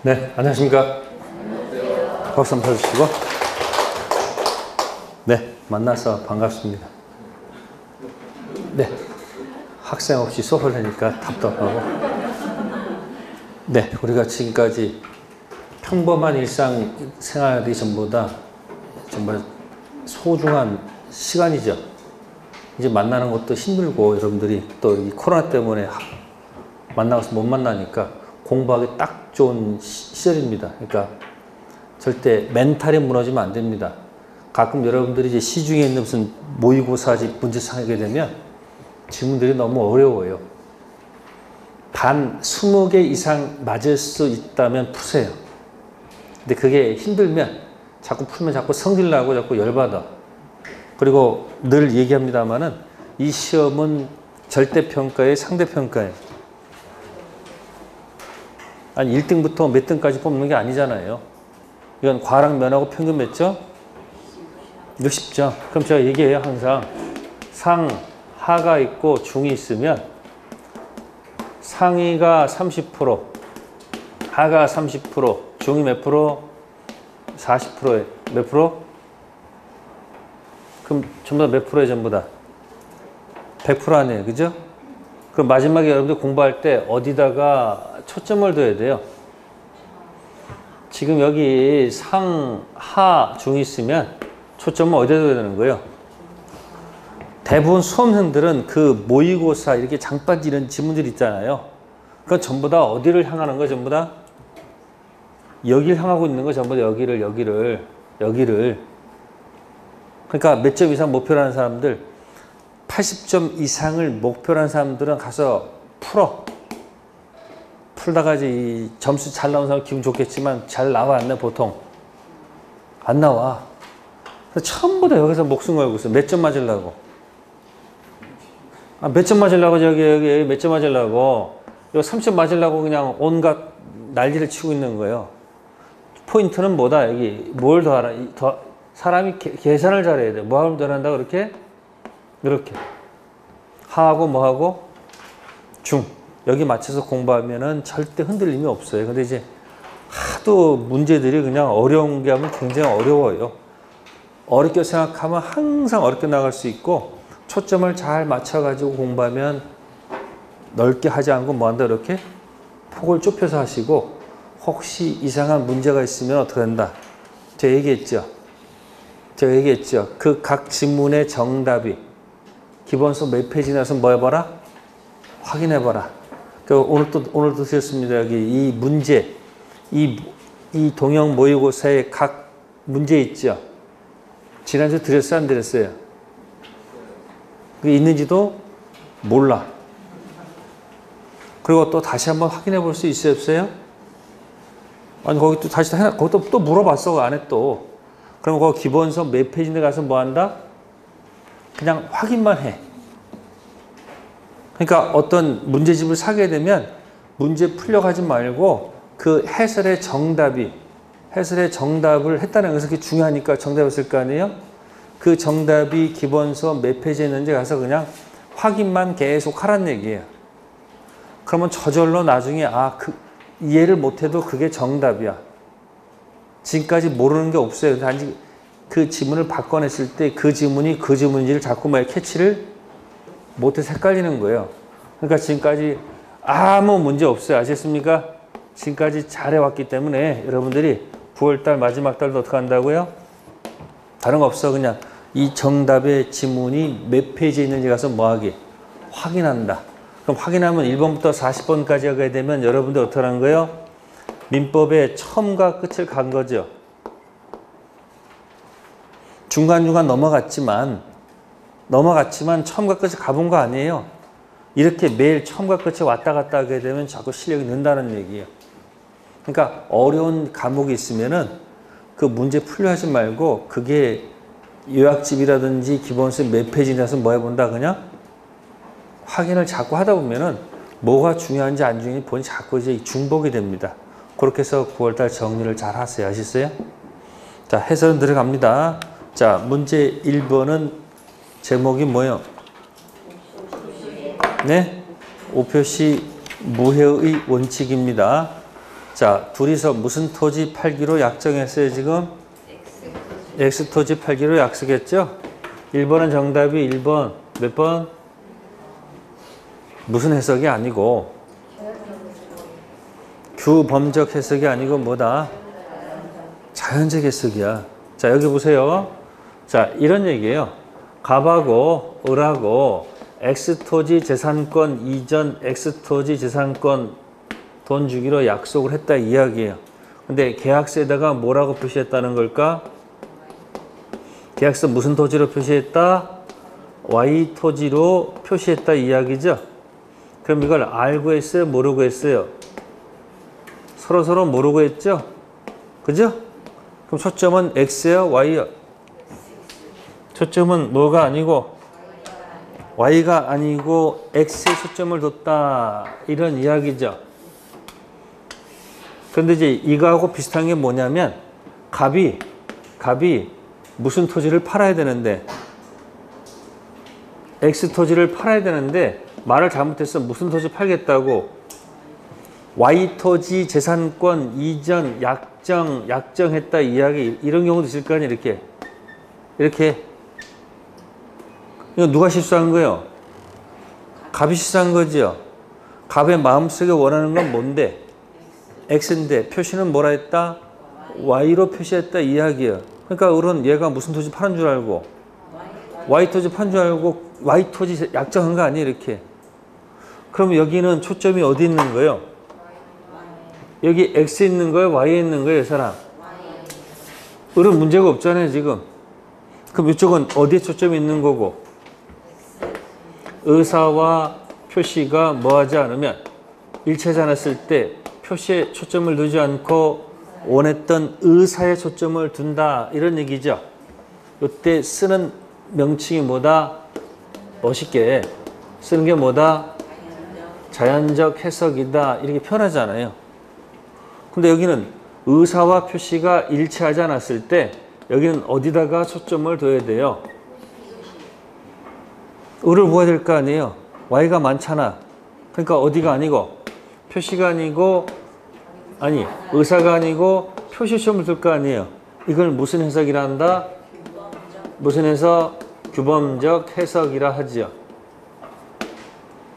네, 안녕하십니까. 박수 한번 쳐주시고. 네, 만나서 반갑습니다. 네, 학생 없이 수업을 하니까 답답하고. 네, 우리가 지금까지 평범한 일상생활이 전보다 정말 소중한 시간이죠. 이제 만나는 것도 힘들고, 여러분들이 또 이 코로나 때문에 만나서 못 만나니까 공부하기 딱 좋은 시절입니다. 그러니까 절대 멘탈이 무너지면 안 됩니다. 가끔 여러분들이 이제 시중에 있는 무슨 모의고사 문제상 하게 되면 질문들이 너무 어려워요. 단 20개 이상 맞을 수 있다면 푸세요. 근데 그게 힘들면 자꾸 풀면 자꾸 성질나고 자꾸 열받아. 그리고 늘 얘기합니다마는 이 시험은 절대평가의 상대평가예요. 아니 1등부터 몇 등까지 뽑는 게 아니잖아요. 이건 과랑 면하고 평균 몇 점? 60점. 그럼 제가 얘기해요. 항상 상, 하가 있고 중이 있으면 상위가 30%, 하가 30%, 중이 몇 프로? 40%에 몇 프로? 그럼 전부 다 몇 프로에 전부 다? 100% 아니에요. 그죠? 그럼 마지막에 여러분들 공부할 때 어디다가 초점을 둬야 돼요? 지금 여기 상, 하, 중이 있으면 초점을 어디다 둬야 되는 거예요? 대부분 수험생들은 그 모의고사 이렇게 장바지 이런 지문들 있잖아요. 그건 전부 다 어디를 향하는 거예요? 전부 다? 여기를 향하고 있는 거 전부 다 여기를. 그러니까 몇 점 이상 목표로 하는 사람들, 80점 이상을 목표로 하는 사람들은 가서 풀어. 풀다가 이제 이 점수 잘 나온 사람 기분 좋겠지만 잘 나와 안 나 보통? 안 나와. 전부 다 여기서 목숨 걸고 있어. 몇 점 맞으려고? 몇 점 맞으려고 여기 몇 점 맞으려고? 여기 3점 맞으려고 그냥 온갖 난리를 치고 있는 거예요. 포인트는 뭐다? 여기 뭘 더 알아? 사람이 계산을 잘해야 돼. 뭐 하면 더 한다고 이렇게? 이렇게. 하하고 뭐하고? 중. 여기 맞춰서 공부하면은 절대 흔들림이 없어요. 근데 이제 하도 문제들이 그냥 어려운 게 하면 굉장히 어려워요. 어렵게 생각하면 항상 어렵게 나갈 수 있고, 초점을 잘 맞춰가지고 공부하면 넓게 하지 않고 뭐 한다? 이렇게 폭을 좁혀서 하시고, 혹시 이상한 문제가 있으면 어떻게 한다? 제가 얘기했죠. 그 각 지문의 정답이 기본서 몇 페이지 나서 뭐 해봐라? 확인해봐라. 오늘도 드렸습니다. 여기 이 문제, 이 동형 모의고사의 각 문제 있죠. 지난주 드렸어요? 안 드렸어요? 그게 있는지도 몰라. 그리고 또 다시 한번 확인해 볼 수 있어요? 없어요? 아니, 거기 또 다시 거기 또 물어봤어. 그 안에 또. 그럼 그 기본서 몇 페이지인데 가서 뭐 한다? 그냥 확인만 해. 그러니까 어떤 문제집을 사게 되면 문제 풀려고 하지 말고 그 해설의 정답을 했다는 것이 중요하니까 정답이었을 거 아니에요? 그 정답이 기본서 몇 페이지에 있는지 가서 그냥 확인만 계속 하란 얘기예요. 그러면 저절로 나중에 이해를 못해도 그게 정답이야. 지금까지 모르는 게 없어요. 단지 그 지문을 바꿔냈을 때 그 지문이 그 지문인지를 자꾸 캐치를 못해서 헷갈리는 거예요. 그러니까 지금까지 아무 문제 없어요. 아셨습니까? 지금까지 잘해왔기 때문에 여러분들이 9월달 마지막 달도 어떻게 한다고요? 다른 거 없어. 그냥 이 정답의 지문이 몇 페이지에 있는지 가서 뭐하기? 확인한다. 그럼 확인하면 1번부터 40번까지 하게 되면 여러분들 어떻게 하는 거예요? 민법의 처음과 끝을 간 거죠. 중간중간 넘어갔지만 처음과 끝을 가본 거 아니에요. 이렇게 매일 처음과 끝에 왔다 갔다 하게 되면 자꾸 실력이 는다는 얘기예요. 그러니까 어려운 과목이 있으면은 그 문제 풀려 하지 말고 그게 요약집이라든지 기본서 몇 페이지라서 뭐 해본다 그냥 확인을 자꾸 하다 보면은 뭐가 중요한지 안 중요한지 본인이 자꾸 이제 중복이 됩니다. 그렇게 해서 9월달 정리를 잘 하세요. 아셨어요? 자, 해설은 들어갑니다. 자, 문제 1번은 제목이 뭐예요? 네? 5표시 무해의 원칙입니다. 자, 둘이서 무슨 토지 팔기로 약정했어요, 지금? X 토지 팔기로 약속했죠? 1번은 정답이 1번. 몇 번? 무슨 해석이 아니고, 규범적 해석이 아니고 뭐다? 자연적 해석이야. 자, 여기 보세요. 자, 이런 얘기예요. 갑하고 을하고 X토지 재산권 이전 X토지 재산권 돈 주기로 약속을 했다 이야기예요. 근데 계약서에다가 뭐라고 표시했다는 걸까? 계약서 무슨 토지로 표시했다? Y 토지로 표시했다 이야기죠. 그럼 이걸 알고 했어요? 모르고 했어요? 서로 모르고 했죠? 그죠? 그럼 초점은 X야? Y야? 초점은 뭐가 아니고 Y가 아니고 X에 초점을 뒀다. 이런 이야기죠. 그런데 이제 이거하고 비슷한 게 뭐냐면 갑이 무슨 토지를 팔아야 되는데 X 토지를 팔아야 되는데 말을 잘못해서 무슨 토지 팔겠다고 Y 토지 재산권 이전 약정했다 이야기 이런 경우도 있을 거 아니에요. 이렇게 이거 누가 실수한 거예요? 갑이 실수한 거죠. 갑의 마음속에 원하는 건 뭔데? X인데 표시는 뭐라 했다? Y로 표시했다 이야기예요. 그러니까 을은 얘가 무슨 토지 파는 줄 알고 Y 토지 파는 줄 알고 Y 토지 약정한 거 아니에요, 이렇게. 그럼 여기는 초점이 어디 있는 거예요? 여기 X에 있는 거예요, Y에 있는 거예요, 이 사람? 을은 문제가 없잖아요, 지금. 그럼 이쪽은 어디에 초점이 있는 거고? 의사와 표시가 뭐하지 않으면 일치하지 않았을 때 표시에 초점을 두지 않고 원했던 의사에 초점을 둔다 이런 얘기죠. 이때 쓰는 명칭이 뭐다? 멋있게 쓰는 게 뭐다? 자연적 해석이다 이렇게 표현하잖아요. 근데 여기는 의사와 표시가 일치하지 않았을 때 여기는 어디다가 초점을 둬야 돼요? 을을 모아야 될 거 아니에요. Y가 많잖아. 그러니까 어디가 아니고 표시가 아니고 아니 의사가 아니고 표시 시험을 둘 거 아니에요. 이걸 무슨 해석이라 한다? 무슨 해석? 규범적 해석이라 하지요.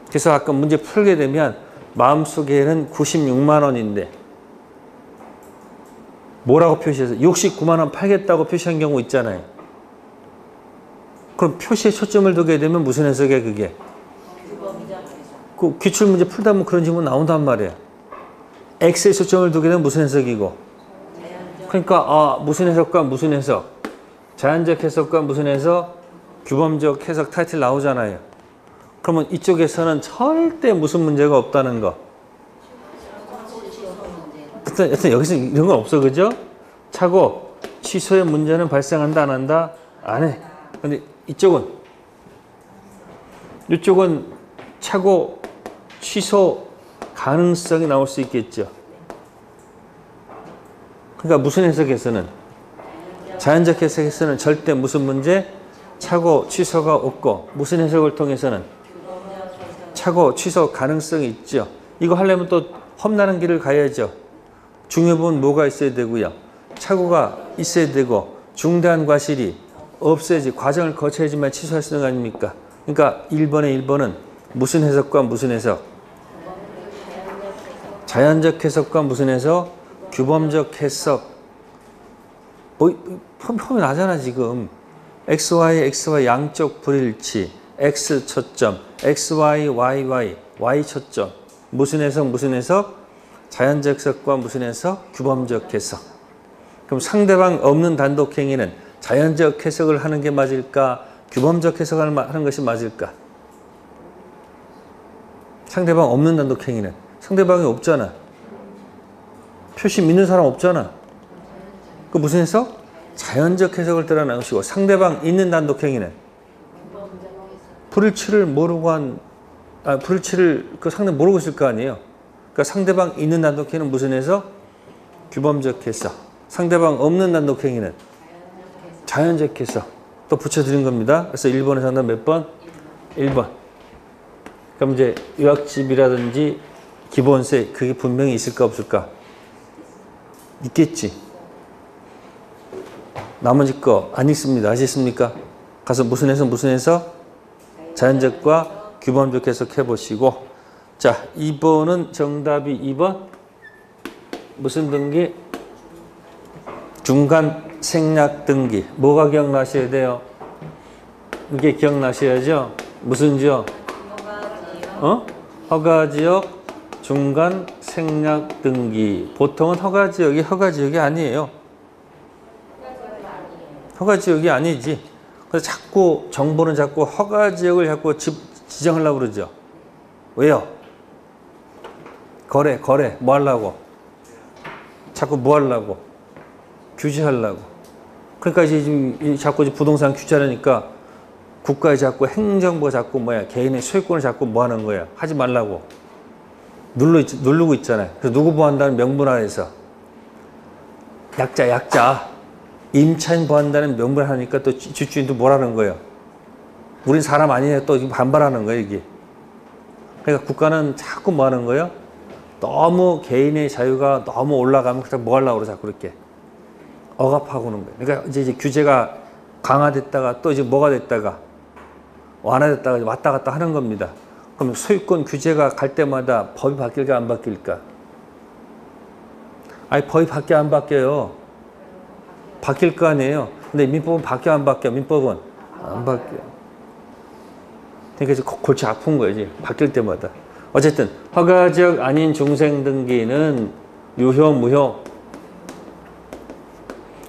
그래서 아까 문제 풀게 되면 마음속에는 96만 원인데 뭐라고 표시해서 69만 원 팔겠다고 표시한 경우 있잖아요. 그럼 표시에 초점을 두게 되면 무슨 해석이야 그게? 그 기출문제 풀다 보면 그런 질문 나온단 말이에요. X에 초점을 두게 되면 무슨 해석이고? 그러니까 무슨 해석과 무슨 해석? 자연적 해석과 무슨 해석? 규범적 해석 타이틀 나오잖아요. 그러면 이쪽에서는 절대 무슨 문제가 없다는 거. 여튼 여기서 이런 건 없어, 그죠? 차고 취소의 문제는 발생한다 안 한다? 안 해. 근데 이쪽은 차고 취소 가능성이 나올 수 있겠죠. 그러니까 무슨 해석에서는 자연적 해석에서는 절대 무슨 문제? 차고 취소가 없고 무슨 해석을 통해서는 차고 취소 가능성이 있죠. 이거 하려면 또 험난한 길을 가야죠. 중요 부분 뭐가 있어야 되고요. 착오가 있어야 되고 중대한 과실이 없어야지 과정을 거쳐야지만 취소할 수 있는 거 아닙니까? 그러니까 1번은 무슨 해석과 무슨 해석? 자연적 해석과 무슨 해석? 규범적 해석. 폼이 나잖아 지금. XY 양쪽 불일치. X 초점. XY Y 초점. 무슨 해석 무슨 해석? 자연적 해석과 무슨 해석? 규범적 해석. 그럼 상대방 없는 단독행위는 자연적 해석을 하는 게 맞을까? 규범적 해석을 하는 것이 맞을까? 상대방 없는 단독행위는 상대방이 없잖아. 표시 믿는 사람 없잖아. 그 무슨 해석? 자연적 해석을 따라 나오시고 상대방 있는 단독행위는 불일치를 모르고 불일치를 그 상대 모르고 있을 거 아니에요. 그러니까 상대방 있는 단독행위는 무슨 해석? 규범적 해석. 상대방 없는 단독행위는 자연적 해석. 또 붙여드린 겁니다. 그래서 1번의 정답 몇 번? 1번. 그럼 이제 유학집이라든지 기본세 그게 분명히 있을까 없을까? 있겠지. 나머지 거 안 있습니다. 아시겠습니까? 가서 무슨 해서 자연적과 규범적 해석해 보시고. 자, 2번은 정답이 2번. 무슨 등기? 중간 생략 등기. 뭐가 기억나셔야 돼요? 이게 기억나셔야죠? 무슨 지역? 허가지역 중간 생략 등기. 보통은 허가지역이 아니에요. 허가지역이 아니지. 그래서 자꾸 정부는 자꾸 허가지역을 자꾸 지정하려고 그러죠. 왜요? 거래 뭐 하려고? 자꾸 뭐 하려고? 규제하려고. 그러니까 이제 지금 자꾸 부동산 규제하니까 국가에 자꾸 행정부가 자꾸 개인의 소유권을 자꾸 뭐 하는 거야? 하지 말라고. 누르고 있잖아요. 그래서 누구 보호한다는 명분 아래서 약자. 임차인 보호한다는 명분 하니까 또 집주인도 뭐라는 거예요? 우린 사람 아니냐 또 반발하는 거예요, 이게. 그러니까 국가는 자꾸 뭐 하는 거예요? 너무 개인의 자유가 너무 올라가면 뭐 하려고 그래, 자꾸 이렇게. 억압하고 오는 거예요. 그러니까 이제 규제가 강화됐다가 또 이제 뭐가 됐다가 완화됐다가 왔다 갔다 하는 겁니다. 그럼 소유권 규제가 갈 때마다 법이 바뀔까 안 바뀔까? 아니, 법이 바뀌어 안 바뀌어요? 바뀔 거 아니에요? 근데 민법은 바뀌어 안 바뀌어? 민법은 안 바뀌어. 그러니까 이제 골치 아픈 거예요, 이제 바뀔 때마다. 어쨌든 허가지역 아닌 중생등기는 유효, 무효?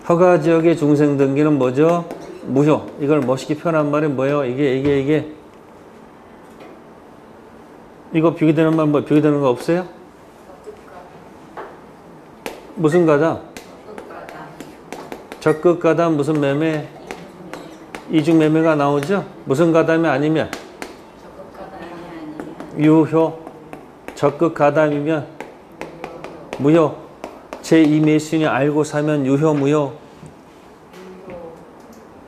허가지역의 중생등기는 뭐죠? 무효. 이걸 멋있게 표현한 말이 뭐예요? 이게 이거 비교되는 말 뭐 비교되는 거 없어요? 무슨 가담? 적극 가담 무슨 매매? 이중 매매가 나오죠? 무슨 가담이 아니면? 유효. 적극 가담이면 무효. 제2 매수인이 알고 사면 유효, 무효?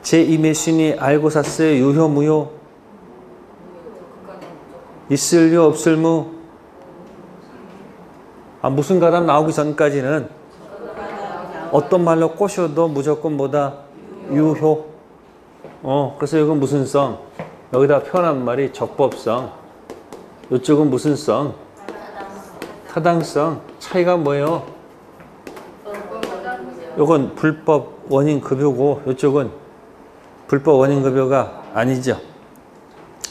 제2 매수인이 알고 샀어요? 유효, 무효? 있을 유, 없을 무? 무슨 가담 나오기 전까지는 어떤 말로 꼬셔도 무조건 뭐다? 유효. 그래서 이건 무슨 성? 여기다 표현한 말이 적법성. 이쪽은 무슨 성? 타당성. 차이가 뭐예요? 이건 불법 원인 급여고 이쪽은 불법 원인 급여가 아니죠.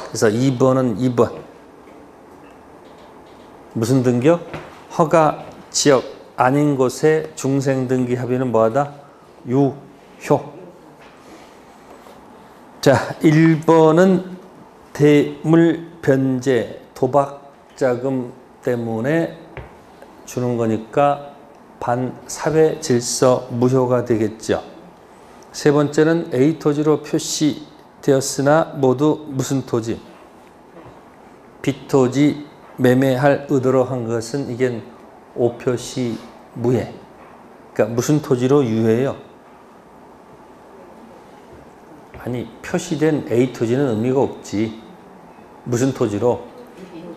그래서 2번은 2번. 무슨 등기요? 허가 지역 아닌 곳의 중생등기 합의는 뭐하다? 유효. 자, 1번은 대물 변제 도박자금 때문에 주는 거니까 반사회 질서 무효가 되겠죠. 세 번째는 A 토지로 표시되었으나 모두 무슨 토지? B 토지 매매할 의도로 한 것은 이게 오표시 무예. 그러니까 무슨 토지로 유예요? 아니, 표시된 A 토지는 의미가 없지. 무슨 토지로?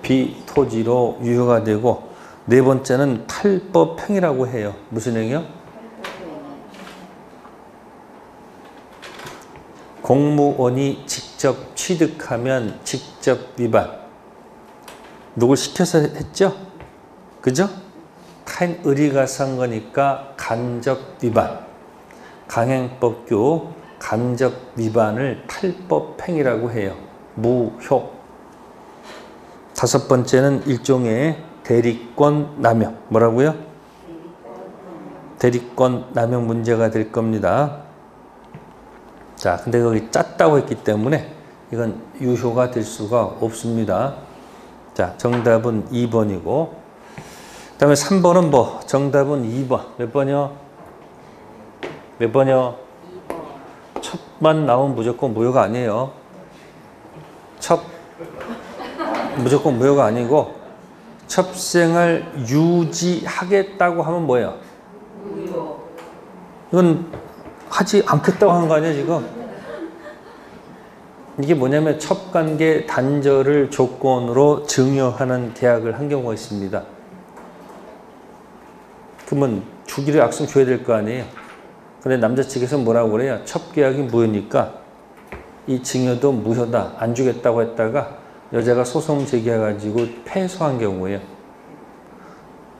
B 토지로 유효가 되고, 네 번째는 탈법행위라고 해요. 무슨 행위요? 공무원이 직접 취득하면 직접 위반. 누굴 시켜서 했죠? 그죠? 타인 의리가 산 거니까 간접 위반. 강행법규 간접 위반을 탈법행위라고 해요. 무효. 다섯 번째는 일종의 대리권 남용. 뭐라고요? 대리권 남용 문제가 될 겁니다. 자, 근데 거기 짰다고 했기 때문에 이건 유효가 될 수가 없습니다. 자, 정답은 2번이고, 그 다음에 3번은 뭐? 정답은 2번. 몇 번이요? 몇 번이요? 2번. 첩만 나오면 무조건 무효가 아니에요. 첩 무조건 무효가 아니고, 첩생을 유지하겠다고 하면 뭐예요? 무효. 이건 하지 않겠다고 한 거 아니야, 지금? 이게 뭐냐면 첩관계 단절을 조건으로 증여하는 계약을 한 경우가 있습니다. 그러면 주기를 약속 줘야 될 거 아니에요. 근데 남자 측에서 뭐라고 그래요? 첩계약이 무효니까 이 증여도 무효다. 안 주겠다고 했다가 여자가 소송 제기해가지고 패소한 경우에요.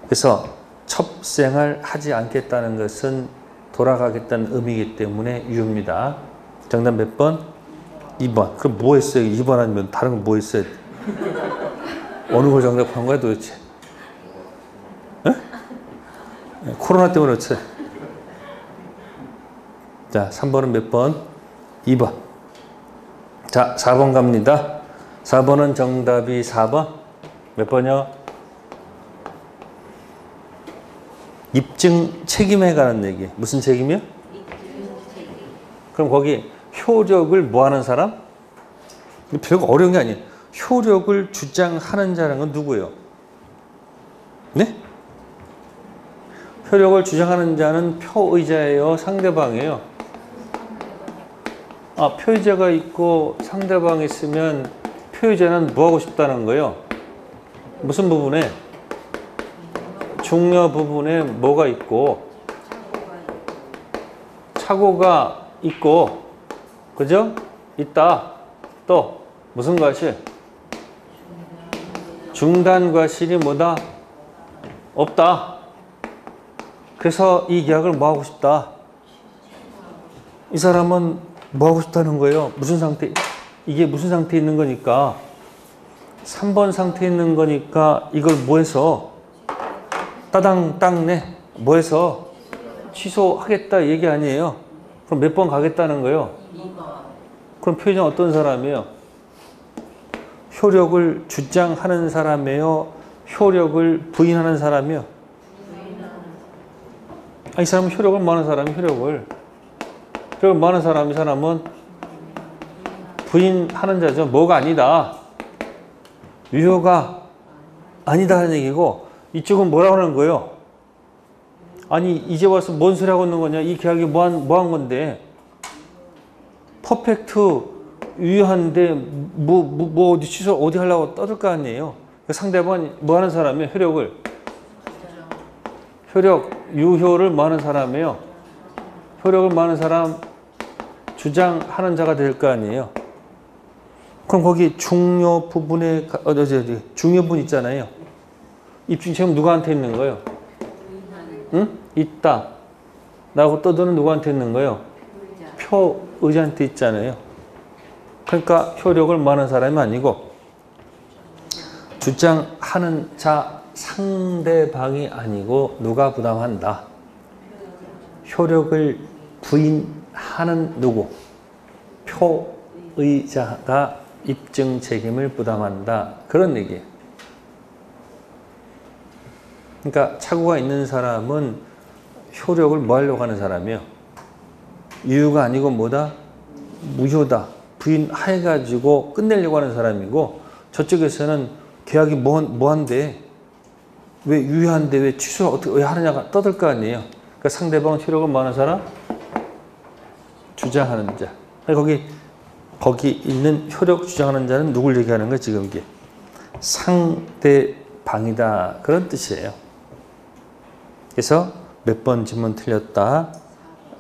그래서 첩생을 하지 않겠다는 것은 돌아가겠다는 의미이기 때문에 유효입니다. 정답 몇 번? 2번. 그럼 뭐 했어요? 2번 아니면 다른 거 뭐 했어요? 어느 걸 정답한 거야 도대체? 에? 코로나 때문에 그렇지. 자, 3번은 몇 번? 2번. 자, 4번 갑니다. 4번은 정답이 4번. 몇 번이요? 입증 책임에 관한 얘기. 무슨 책임이요? 그럼 거기 효력을 뭐 하는 사람? 별거 어려운 게 아니에요. 효력을 주장하는 자라는 건 누구예요? 네? 효력을 주장하는 자는 표의자예요? 상대방이에요? 아, 표의자가 있고 상대방이 있으면 표의자는 뭐 하고 싶다는 거예요? 무슨 부분에? 중요 부분에 뭐가 있고 착오가 있고 그죠? 있다. 또 무슨 과실? 중단 과실이 뭐다? 없다. 그래서 이 계약을 뭐 하고 싶다? 이 사람은 뭐 하고 싶다는 거예요? 무슨 상태? 이게 무슨 상태에 있는 거니까 3번 상태에 있는 거니까 이걸 뭐 해서 따당 땅내 뭐 해서 취소하겠다 얘기 아니에요? 그럼 몇 번 가겠다는 거예요? 2번. 그럼 표의자는 어떤 사람이에요? 효력을 주장하는 사람이에요? 효력을 부인하는 사람이에요? 이 사람은 효력을 뭐 하는 사람이 효력을 뭐 하는 사람, 이 사람은 부인하는 자죠. 뭐가 아니다. 유효가 아니다 하는 얘기고 이쪽은 뭐라고 하는 거예요? 아니 이제 와서 뭔 소리 하고 있는 거냐? 이 계약이 뭐 한 건데 퍼펙트 유효한데 뭐 어디 취소 어디 하려고 떠들 거 아니에요? 상대방은 뭐 하는 사람이에요? 효력 유효를 뭐 하는 사람이에요? 효력을 뭐 하는 사람 주장하는 자가 될 거 아니에요? 그럼 거기 중요 부분에 중요 부분 있잖아요. 입증 책임 누구한테 있는 거예요? 응? 있다. 라고 떠드는 누구한테 있는 거예요? 표의자한테 있잖아요. 그러니까 효력을 뭐 하는 사람이 아니고 주장하는 자 상대방이 아니고 누가 부담한다. 효력을 부인하는 누구? 표의자가 입증 책임을 부담한다. 그런 얘기예요. 그러니까 착오가 있는 사람은 효력을 뭐 하려고 하는 사람이에요? 유효가 아니고 뭐다? 무효다. 부인해가지고 끝내려고 하는 사람이고 저쪽에서는 계약이 뭐한데 왜 유효한데 왜 취소를 어떻게 왜 하느냐가 떠들 거 아니에요. 그러니까 상대방은 효력을 뭐 하는 사람? 주장하는 자. 거기 있는 효력 주장하는 자는 누굴 얘기하는 거야 지금 이게? 상대방이다. 그런 뜻이에요. 그래서 몇 번 지문 틀렸다.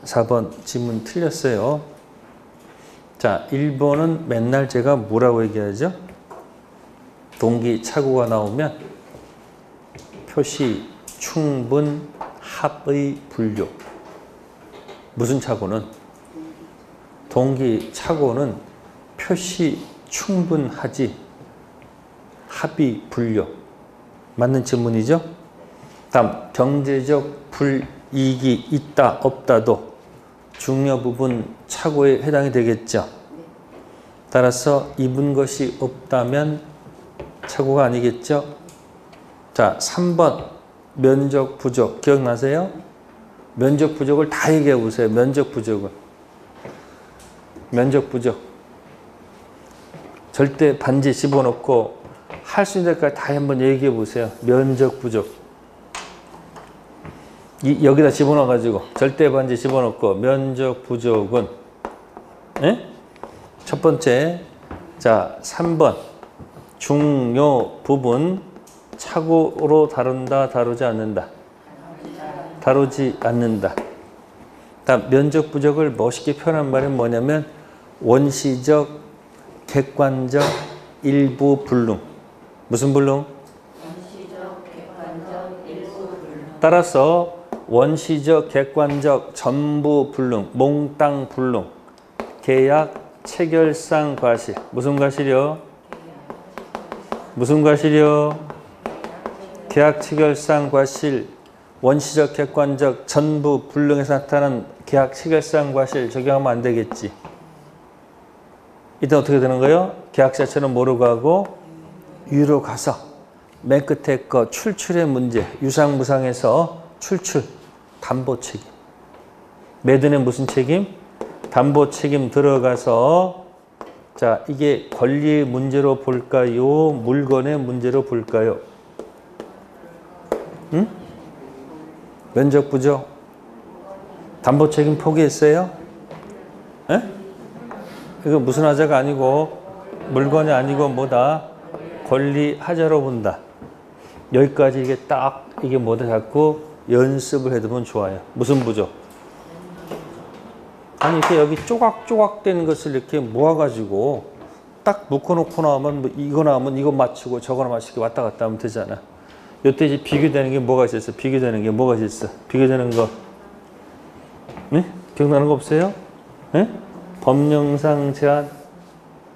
4번 지문 틀렸어요. 자, 1번은 맨날 제가 뭐라고 얘기하죠? 동기 착오가 나오면 표시 충분 합의 분류. 무슨 착오는? 동기 착오는 표시 충분하지 합의 분류. 맞는 질문이죠? 다음 경제적 불이익이 있다 없다도 중요 부분 착오에 해당이 되겠죠. 따라서 입은 것이 없다면 착오가 아니겠죠. 자, 3번 면적 부족 기억나세요? 면적 부족을 다 얘기해 보세요. 면적 부족을. 면적 부족. 절대 반지 집어넣고 할 수 있는 데까지 다 한번 얘기해 보세요. 면적 부족. 여기다 집어넣어가지고 절대 반지 집어넣고 면적 부족은 첫 번째 자 3번 중요 부분 착오로 다룬다 다루지 않는다 다루지 않는다. 다음 면적 부족을 멋있게 표현한 말은 뭐냐면 원시적, 객관적, 일부 불능. 무슨 불능? 원시적, 객관적, 일부 불능. 따라서 원시적, 객관적, 전부 불능, 몽땅 불능, 계약, 체결상 과실. 무슨 과실이요? 무슨 과실이요? 계약, 체결상 과실. 원시적, 객관적, 전부 불능에서 나타난 계약, 체결상 과실 적용하면 안 되겠지. 이때 어떻게 되는 거예요? 계약 자체는 모르고 하고 유로 가서 맨 끝에 거 출출의 문제, 유상무상에서 출출, 담보 책임. 매도인의 무슨 책임? 담보 책임 들어가서 자, 이게 권리의 문제로 볼까요? 물건의 문제로 볼까요? 응? 면적 부족. 담보 책임 포기했어요? 에? 이거 무슨 하자가 아니고 물건이 아니고 뭐다? 권리 하자로 본다. 여기까지 이게 딱 이게 뭐다 자꾸 연습을 해두면 좋아요. 무슨 부족? 아니 이렇게 여기 쪼각쪼각 된 것을 이렇게 모아가지고 딱 묶어놓고 나오면 뭐 이거 나오면 이거 맞추고 저거 맞추고 왔다 갔다 하면 되잖아. 이때 이제 비교되는 게 뭐가 있었어? 비교되는 게 뭐가 있었어? 비교되는 거. 네? 기억나는 거 없어요? 네? 법령상 제한.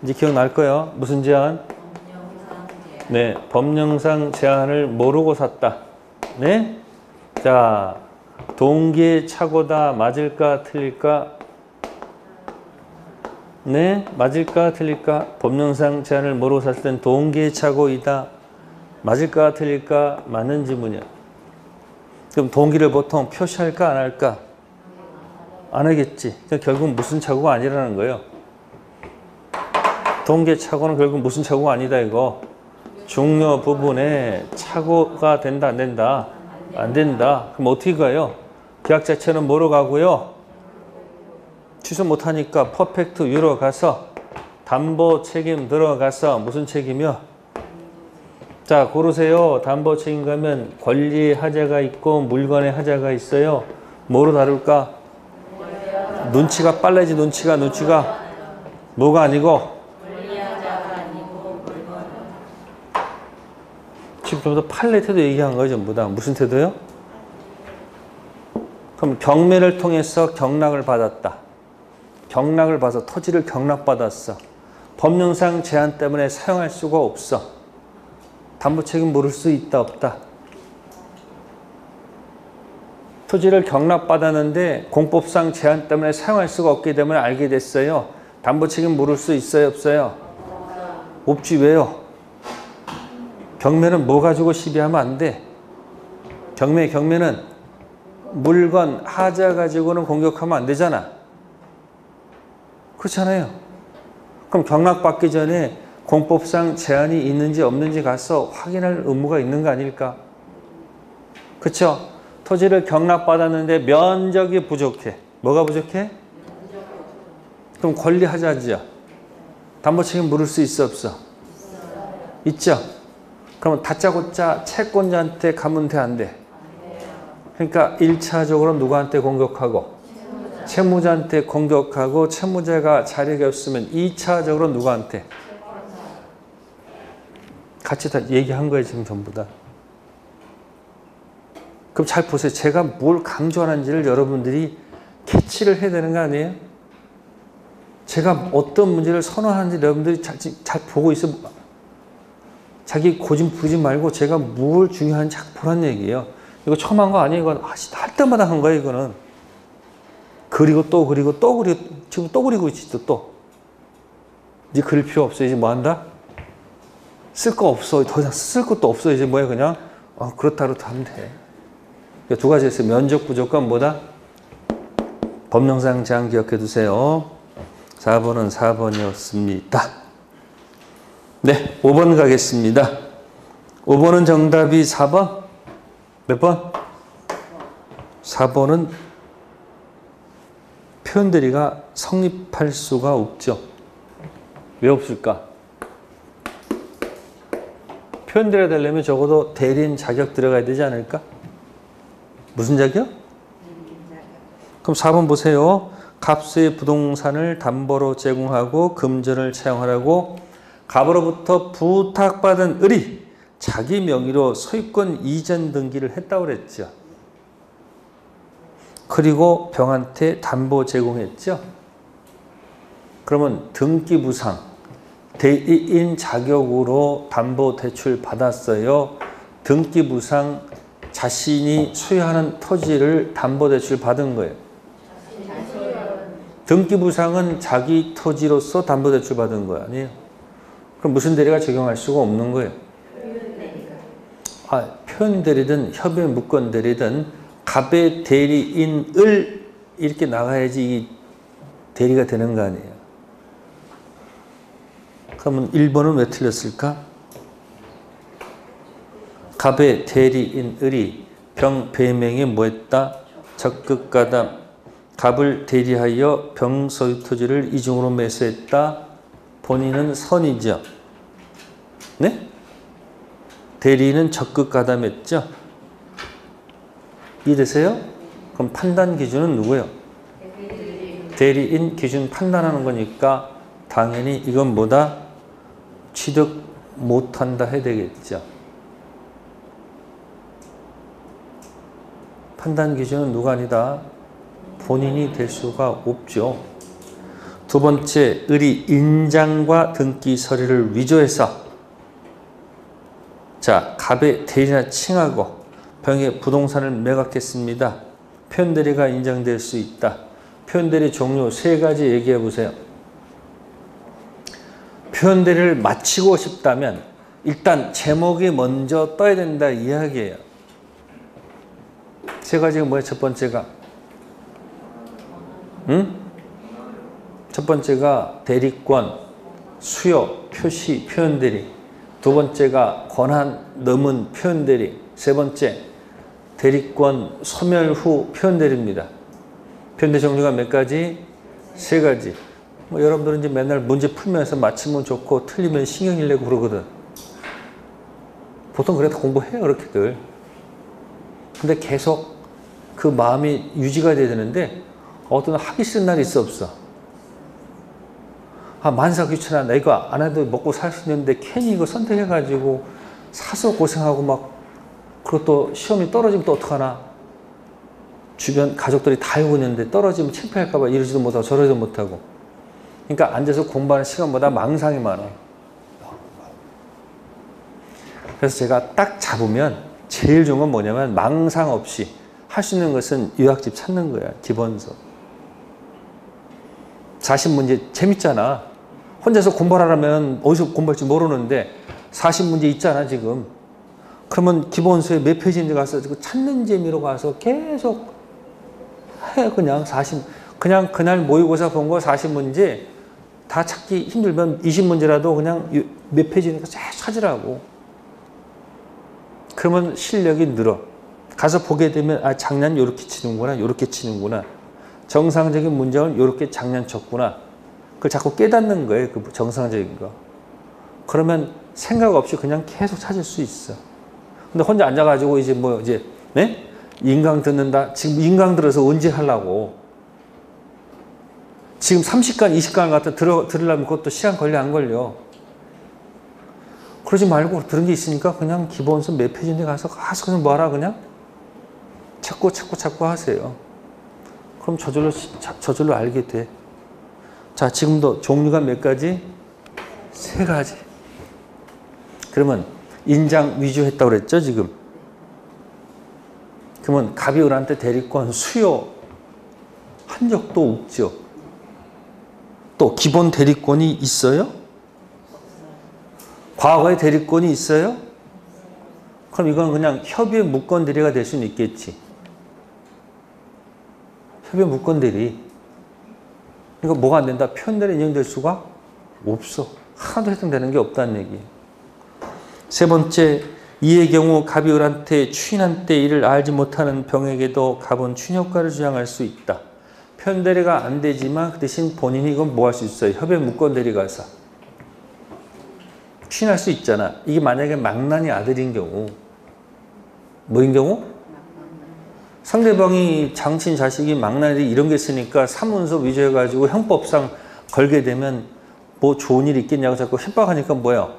이제 기억날 거예요. 무슨 제한? 네, 법령상 제한을 모르고 샀다. 네? 자, 동기의 착오다. 맞을까 틀릴까? 네, 맞을까 틀릴까? 법령상 제한을 모르고 샀을 땐 동기의 착오이다. 맞을까 틀릴까? 맞는 지문이야. 그럼 동기를 보통 표시할까 안 할까? 안 하겠지. 결국 무슨 착오가 아니라는 거예요. 동기의 착오는 결국 무슨 착오가 아니다 이거. 중요 부분에 착오가 된다 안 된다? 안 된다. 그럼 어떻게 가요? 계약 자체는 뭐로 가고요? 취소 못하니까 퍼펙트 유로 가서 담보 책임 들어가서 무슨 책임이요? 자 고르세요. 담보 책임 가면 권리 하자가 있고 물건의 하자가 있어요. 뭐로 다룰까? 눈치가 빨라지. 눈치가 뭐가 아니고 지금부터 판례 태도 얘기한 거예요. 전부 다. 무슨 태도요? 그럼 경매를 통해서 경락을 받았다. 경락을 받아서 토지를 경락받았어. 법령상 제한 때문에 사용할 수가 없어. 담보 책임 물을 수 있다 없다? 토지를 경락받았는데 공법상 제한 때문에 사용할 수가 없기 때문에 알게 됐어요. 담보 책임 물을 수 있어요 없어요? 없지. 왜요? 경매는 뭐 가지고 시비하면 안 돼. 경매는 물건, 하자 가지고는 공격하면 안 되잖아. 그렇잖아요. 그럼 경락받기 전에 공법상 제한이 있는지 없는지 가서 확인할 의무가 있는 거 아닐까? 그렇죠? 토지를 경락받았는데 면적이 부족해. 뭐가 부족해? 그럼 권리하자죠. 담보 책임 물을 수 있어 없어? 있죠? 그러면 다짜고짜 채권자한테 가면 돼 안 돼? 그러니까 1차적으로 누구한테 공격하고? 채무자한테 공격하고 채무자가 자력이 없으면 2차적으로 누구한테? 같이 다 얘기한 거예요 지금 전부 다. 그럼 잘 보세요. 제가 뭘 강조하는지를 여러분들이 캐치를 해야 되는 거 아니에요? 제가 어떤 문제를 선호하는지 여러분들이 잘 보고 있어. 자기 고집 부리지 말고 제가 뭘 중요한지 보란 얘기예요. 이거 처음 한 거 아니에요? 이건 할 때마다 한 거예요. 이거는. 그리고 또 그리고 지금 또 그리고 있지 또. 이제 그릴 필요 없어. 이제 뭐 한다? 쓸 거 없어. 더 이상 쓸 것도 없어. 이제 뭐야 그냥 그렇다 하면 돼. 두 가지 있어요. 면적 부족과 뭐다? 법령상 제한 기억해 두세요. 4번은 4번이었습니다. 네, 5번 가겠습니다. 5번은 정답이 4번? 몇 번? 4번은 표현대리가 성립할 수가 없죠. 왜 없을까? 표현대리가 되려면 적어도 대리인 자격 들어가야 되지 않을까? 무슨 자격? 그럼 4번 보세요. 갑수의 부동산을 담보로 제공하고 금전을 차용하라고 갑으로부터 부탁받은 을이 자기 명의로 소유권 이전 등기를 했다고 그랬죠. 그리고 병한테 담보 제공했죠. 그러면 등기부상 대리인 자격으로 담보 대출 받았어요. 등기부상 자신이 소유하는 토지를 담보 대출 받은 거예요. 등기부상은 자기 토지로서 담보 대출 받은 거 아니에요? 그럼 무슨 대리가 적용할 수가 없는 거예요? 표현 대리든 협의 무권 대리든 갑의 대리인을 이렇게 나가야지 이 대리가 되는 거 아니에요? 그러면 1번은 왜 틀렸을까? 갑의 대리인을이 병 배명에 뭐했다? 적극가담. 갑을 대리하여 병 소유 토지를 이중으로 매수했다. 본인은 선이죠. 네? 대리인은 적극가담했죠. 이해되세요? 그럼 판단 기준은 누구예요? 대리인 기준 판단하는 거니까 당연히 이건 뭐다? 취득 못한다 해야 되겠죠. 판단 기준은 누가 아니다? 본인이 될 수가 없죠. 두 번째, 을이 인장과 등기 서류를 위조해서 갑의 대리나 칭하고 병의 부동산을 매각했습니다. 표현대리가 인정될 수 있다. 표현대리 종류 3가지 얘기해 보세요. 표현대리를 마치고 싶다면 일단 제목이 먼저 떠야 된다 이야기예요. 3가지가 뭐예요? 첫 번째가 첫 번째가 대리권, 수요, 표시, 표현대리. 두 번째가 권한 넘은 표현대리. 세 번째, 대리권 소멸 후 표현대리입니다. 표현대리 종류가 몇 가지? 3가지. 여러분들은 이제 맨날 문제 풀면서 맞히면 좋고 틀리면 신경질 내고 그러거든. 보통 그래도 공부해요, 그렇게들. 근데 계속 그 마음이 유지가 돼야 되는데 어떤 하기 싫은 날이 있어 없어? 만사 귀찮아. 나 이거 안 해도 먹고 살 수 있는데 괜히 이거 선택해가지고 사서 고생하고 막 그것도 시험이 떨어지면 또 어떡하나. 주변 가족들이 다 알고 있는데 떨어지면 창피할까 봐 이러지도 못하고 저러지도 못하고. 그러니까 앉아서 공부하는 시간보다 망상이 많아. 그래서 제가 딱 잡으면 제일 좋은 건 뭐냐면 망상 없이 할 수 있는 것은 요약집 찾는 거야. 기본서. 자신 문제 재밌잖아. 혼자서 공부하라면 어디서 공부할지 모르는데 40문제 있잖아 지금. 그러면 기본서에 몇 페이지인지 가서 찾는 재미로 가서 계속 해. 그냥 그냥 그날 모의고사 본 거 40문제 다 찾기 힘들면 20문제라도 그냥 몇 페이지니까 쫙 찾으라고. 그러면 실력이 늘어. 가서 보게 되면 장난 요렇게 치는구나, 요렇게 치는구나. 정상적인 문장은 이렇게 장난쳤구나. 그걸 자꾸 깨닫는 거예요. 그 정상적인 거. 그러면 생각 없이 그냥 계속 찾을 수 있어. 근데 혼자 앉아가지고 네? 인강 듣는다. 지금 인강 들어서 언제 하려고. 지금 30강, 20강 갖다 들으려면 그것도 시간 걸려 안 걸려. 그러지 말고 들은 게 있으니까 그냥 기본서 몇 페이지인데 가서 그냥 뭐하라 그냥 찾고 하세요. 그럼 저절로 알게 돼. 자, 지금도 종류가 몇 가지? 3가지. 그러면 인장 위조했다고 그랬죠, 지금? 그러면 갑이 을한테 대리권 수요한 적도 없죠. 또 기본 대리권이 있어요? 과거에 대리권이 있어요? 그럼 이건 그냥 협의의 무권 대리가 될 수는 있겠지. 협의 무권 대리. 그러니까 뭐가 안 된다? 표현대리 인정될 수가 없어. 하나도 해당되는 게 없다는 얘기예요. 3번째, 이의 경우 갑이 을한테 추인한 때 이를 알지 못하는 병에게도 갑은 추인효과를 주장할 수 있다. 표현대리가 안 되지만 그 대신 본인이 이건 뭐 할 수 있어요? 협의 무권 대리 가서 추인할 수 있잖아. 이게 만약에 망난이 아들인 경우, 뭐인 경우? 상대방이 장친, 자식이, 망나니 이런 게 있으니까 사문서 위조해가지고 형법상 걸게 되면 뭐 좋은 일이 있겠냐고 자꾸 협박하니까 뭐야?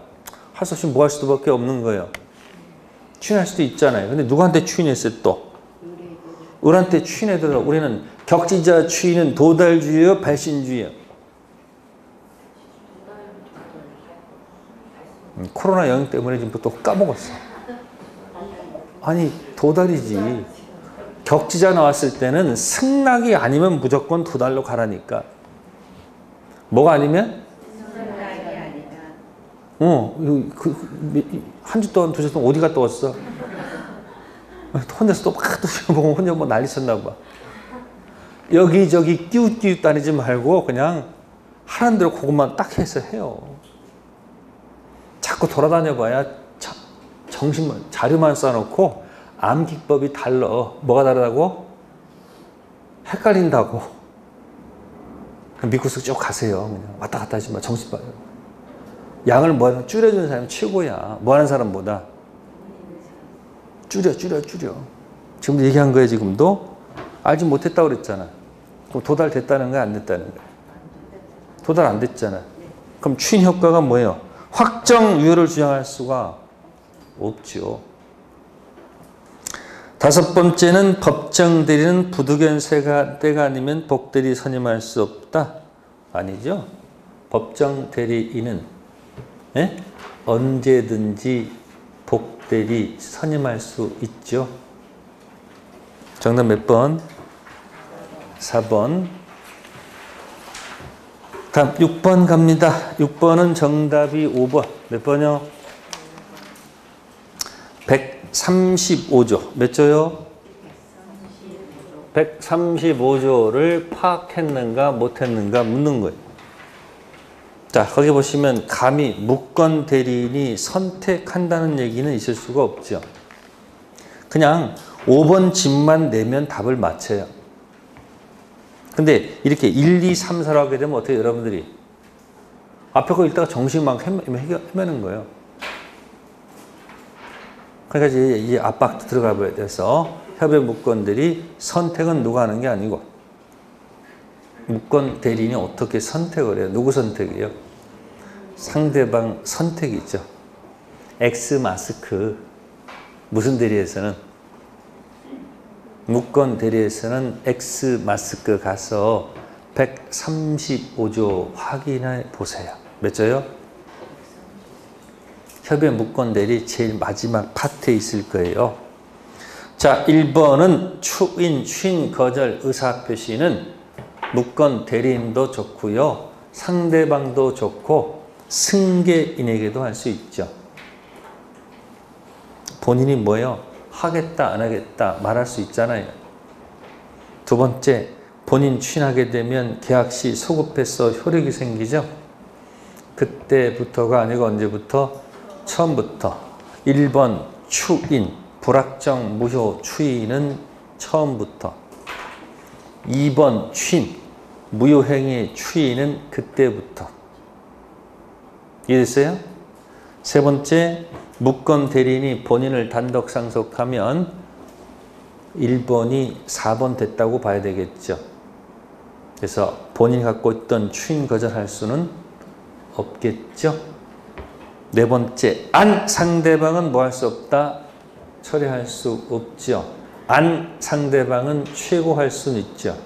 할 수 없이 뭐 할 수밖에 없는 거예요. 추인할 수도 있잖아요. 근데 누구한테 추인했어요 또? 을한테 추인해도 우리는 격지자 추인은 도달주의요, 발신주의요? 코로나 영향 때문에 지금 또 까먹었어. 아니 도달이지. 격지자 나왔을 때는 승낙이 아니면 무조건 도달로 가라니까. 뭐가 아니면? 한 주 동안, 두 주 동안 어디 갔다 왔어? 혼자서 또 막 또 혼자 뭐 난리 쳤나 봐. 여기저기 끼웃끼웃 다니지 말고 그냥 하는 대로 그것만 딱 해서 해요. 자꾸 돌아다녀 봐야 정신만, 자료만 써놓고 암기법이 달라. 뭐가 다르다고? 헷갈린다고. 믿고서 쭉 가세요. 그냥 왔다 갔다 하지 마. 정신 빠져. 양을 뭐 줄여주는 사람이 최고야. 뭐 하는 사람보다. 줄여. 지금도 얘기한 거예요, 지금도. 알지 못했다고 그랬잖아. 그럼 도달 됐다는 거야, 안 됐다는 거야? 도달 안 됐잖아. 그럼 추인 효과가 뭐예요? 확정 유효를 주장할 수가 없죠. 다섯 번째는 법정 대리는 부득이한 때가 아니면 복대리 선임할 수 없다. 아니죠. 법정 대리인은 언제든지 복대리 선임할 수 있죠. 정답 몇 번? 4번. 다음 6번 갑니다. 6번은 정답이 5번. 몇 번이요? 135조. 몇 조요? 135조를 파악했는가 못했는가 묻는 거예요. 자, 거기 보시면 감히 무권 대리인이 선택한다는 얘기는 있을 수가 없죠. 그냥 5번 집만 내면 답을 맞춰요. 근데 이렇게 1, 2, 3, 4로 하게 되면 어떻게 여러분들이 앞에 거 읽다가 정신 막 헤매는 거예요. 그러니까 이제 압박 들어가 버려야 돼서 협의 무권들이 선택은 누가 하는 게 아니고 무권 대리인이 어떻게 선택을 해요? 누구 선택이에요? 상대방 선택이죠. X 마스크. 무슨 대리에서는? 무권 대리에서는 X 마스크 가서 135조 확인해 보세요. 몇 조요? 협의 무권 대리 제일 마지막 파트에 있을 거예요. 자, 1번은 추인 거절 의사표시는 무권 대리인도 좋고요. 상대방도 좋고 승계인에게도 할 수 있죠. 본인이 뭐예요? 하겠다 안 하겠다 말할 수 있잖아요. 두 번째, 본인 추인하게 되면 계약 시 소급해서 효력이 생기죠. 그때부터가 아니고 언제부터? 처음부터. 1번 추인, 불확정 무효 추인은 처음부터. 2번 추인, 무효행위 추인은 그때부터. 이해됐어요? 세 번째, 무권 대리인이 본인을 단독 상속하면 1번이 4번 됐다고 봐야 되겠죠. 그래서 본인이 갖고 있던 추인 거절할 수는 없겠죠. 네 번째, 안 상대방은 뭐 할 수 없다? 처리할 수 없죠. 안 상대방은 최고할 수는 있죠.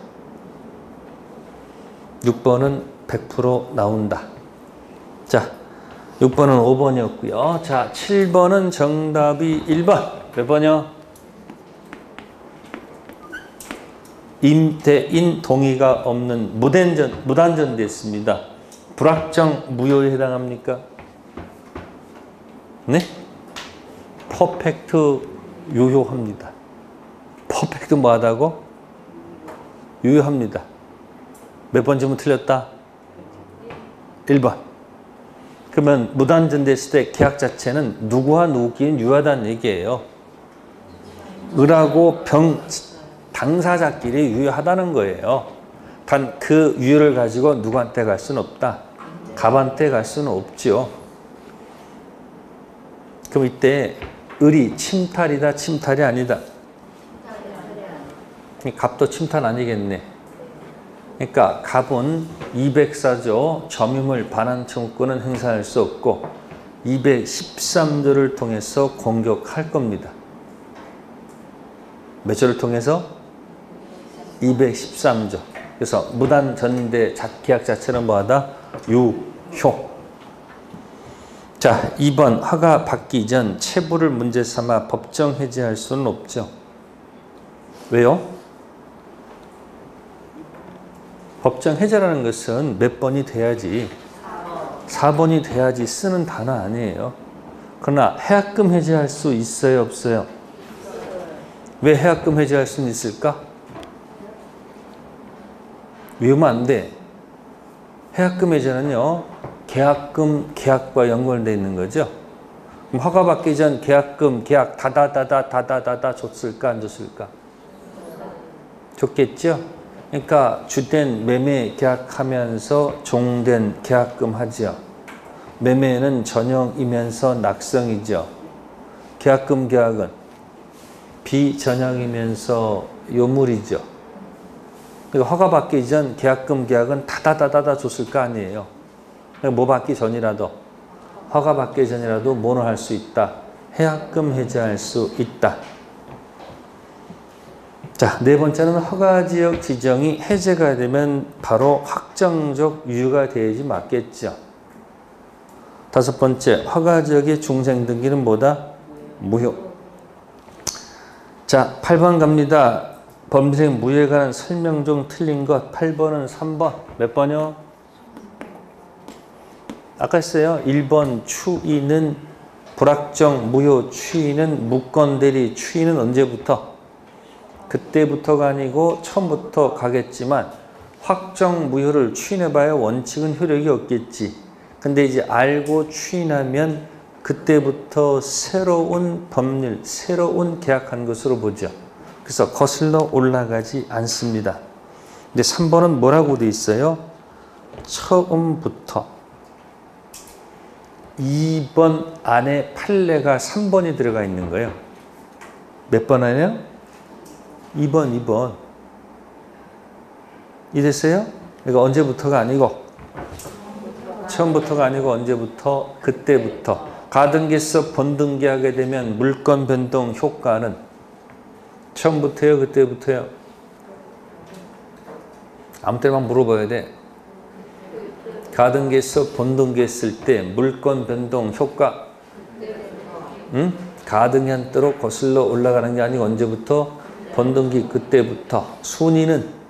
6번은 100% 나온다. 자, 6번은 5번이었고요. 자, 7번은 정답이 1번. 몇 번이요? 임대인 동의가 없는 무단전 됐습니다. 불확정 무효에 해당합니까? 네? 퍼펙트 유효합니다. 퍼펙트 뭐하다고? 유효합니다. 몇 번 질문 틀렸다? 1번. 그러면 무단전 됐을 때 계약 자체는 누구와 누구끼리 유효하다는 얘기예요. 을하고 당사자끼리 유효하다는 거예요. 단 그 유효를 가지고 누구한테 갈 수는 없다. 갑한테 갈 수는 없죠. 그럼 이때 을이 침탈이다, 침탈이 아니다? 이 갑도 침탄 아니겠네. 그러니까 갑은 204조 점유물 반환 청구권은 행사할 수 없고 213조를 통해서 공격할 겁니다. 몇 조를 통해서? 213조. 그래서 무단 전대 계약 자체는 뭐하다? 유효. 자, 2번 허가 받기 전 체부를 문제 삼아 법정 해지할 수는 없죠. 왜요? 법정 해제라는 것은 몇 번이 돼야지 4번이 돼야지 쓰는 단어 아니에요. 그러나 해약금 해제할 수 있어요, 없어요? 왜 해약금 해제할 수는 있을까? 외우면 안 돼. 해약금 해제는요, 계약금, 계약과 연결되어 있는 거죠. 그럼 허가받기 전 계약금, 계약 다다다다 줬을까, 안 줬을까? 줬겠죠? 그러니까 주된 매매 계약하면서 종된 계약금 하죠. 매매는 전형이면서 낙성이죠. 계약금 계약은 비전형이면서 요물이죠. 그러니까 허가받기 전 계약금 계약은 다다다다 줬을 거 아니에요. 그러니까 뭐 받기 전이라도 허가받기 전이라도 뭐를 할 수 있다. 해약금 해제할 수 있다. 자, 네 번째는 허가지역 지정이 해제가 되면 바로 확정적 유효가 되어야지 맞겠죠. 다섯 번째, 허가지역의 중생등기는 뭐다? 무효. 자, 8번 갑니다. 범생 무효에 관한 설명 중 틀린 것. 8번은 3번. 몇 번이요? 아까 했어요. 1번 추이는 불확정 무효 추이는 무건대리 추이는 언제부터? 그때부터가 아니고 처음부터 가겠지만 확정 무효를 추인해봐야 원칙은 효력이 없겠지. 근데 이제 알고 추인하면 그때부터 새로운 법률, 새로운 계약한 것으로 보죠. 그래서 거슬러 올라가지 않습니다. 근데 3번은 뭐라고 돼 있어요? 처음부터. 2번 안에 판례가 3번이 들어가 있는 거예요. 몇 번 안에요? 2번. 이랬어요? 그러니까 언제부터가 아니고 처음부터가 아니고 언제부터? 그때부터. 가등기에서 번등기하게 되면 물건 변동 효과는 처음부터요? 그때부터요? 아무 때나 물어봐야 돼. 가등기에서 번등기했을 때 물건 변동 효과 응? 가등현대로 거슬러 올라가는 게 아니고 언제부터? 번등기 그때부터. 순위는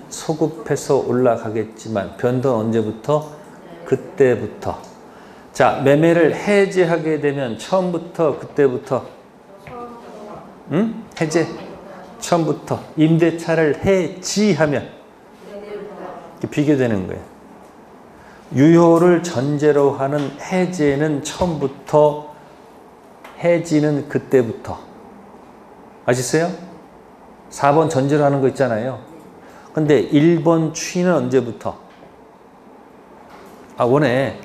소급해서 올라가겠지만 변동 언제부터? 그때부터. 자, 매매를 해지하게 되면 처음부터 그때부터? 응? 해제. 처음부터. 임대차를 해지하면 비교되는 거예요. 유효를 전제로 하는 해제는 처음부터, 해지는 그때부터. 아시겠어요? 4번 전제로 하는 거 있잖아요. 근데 1번 추이는 언제부터? 아, 원해.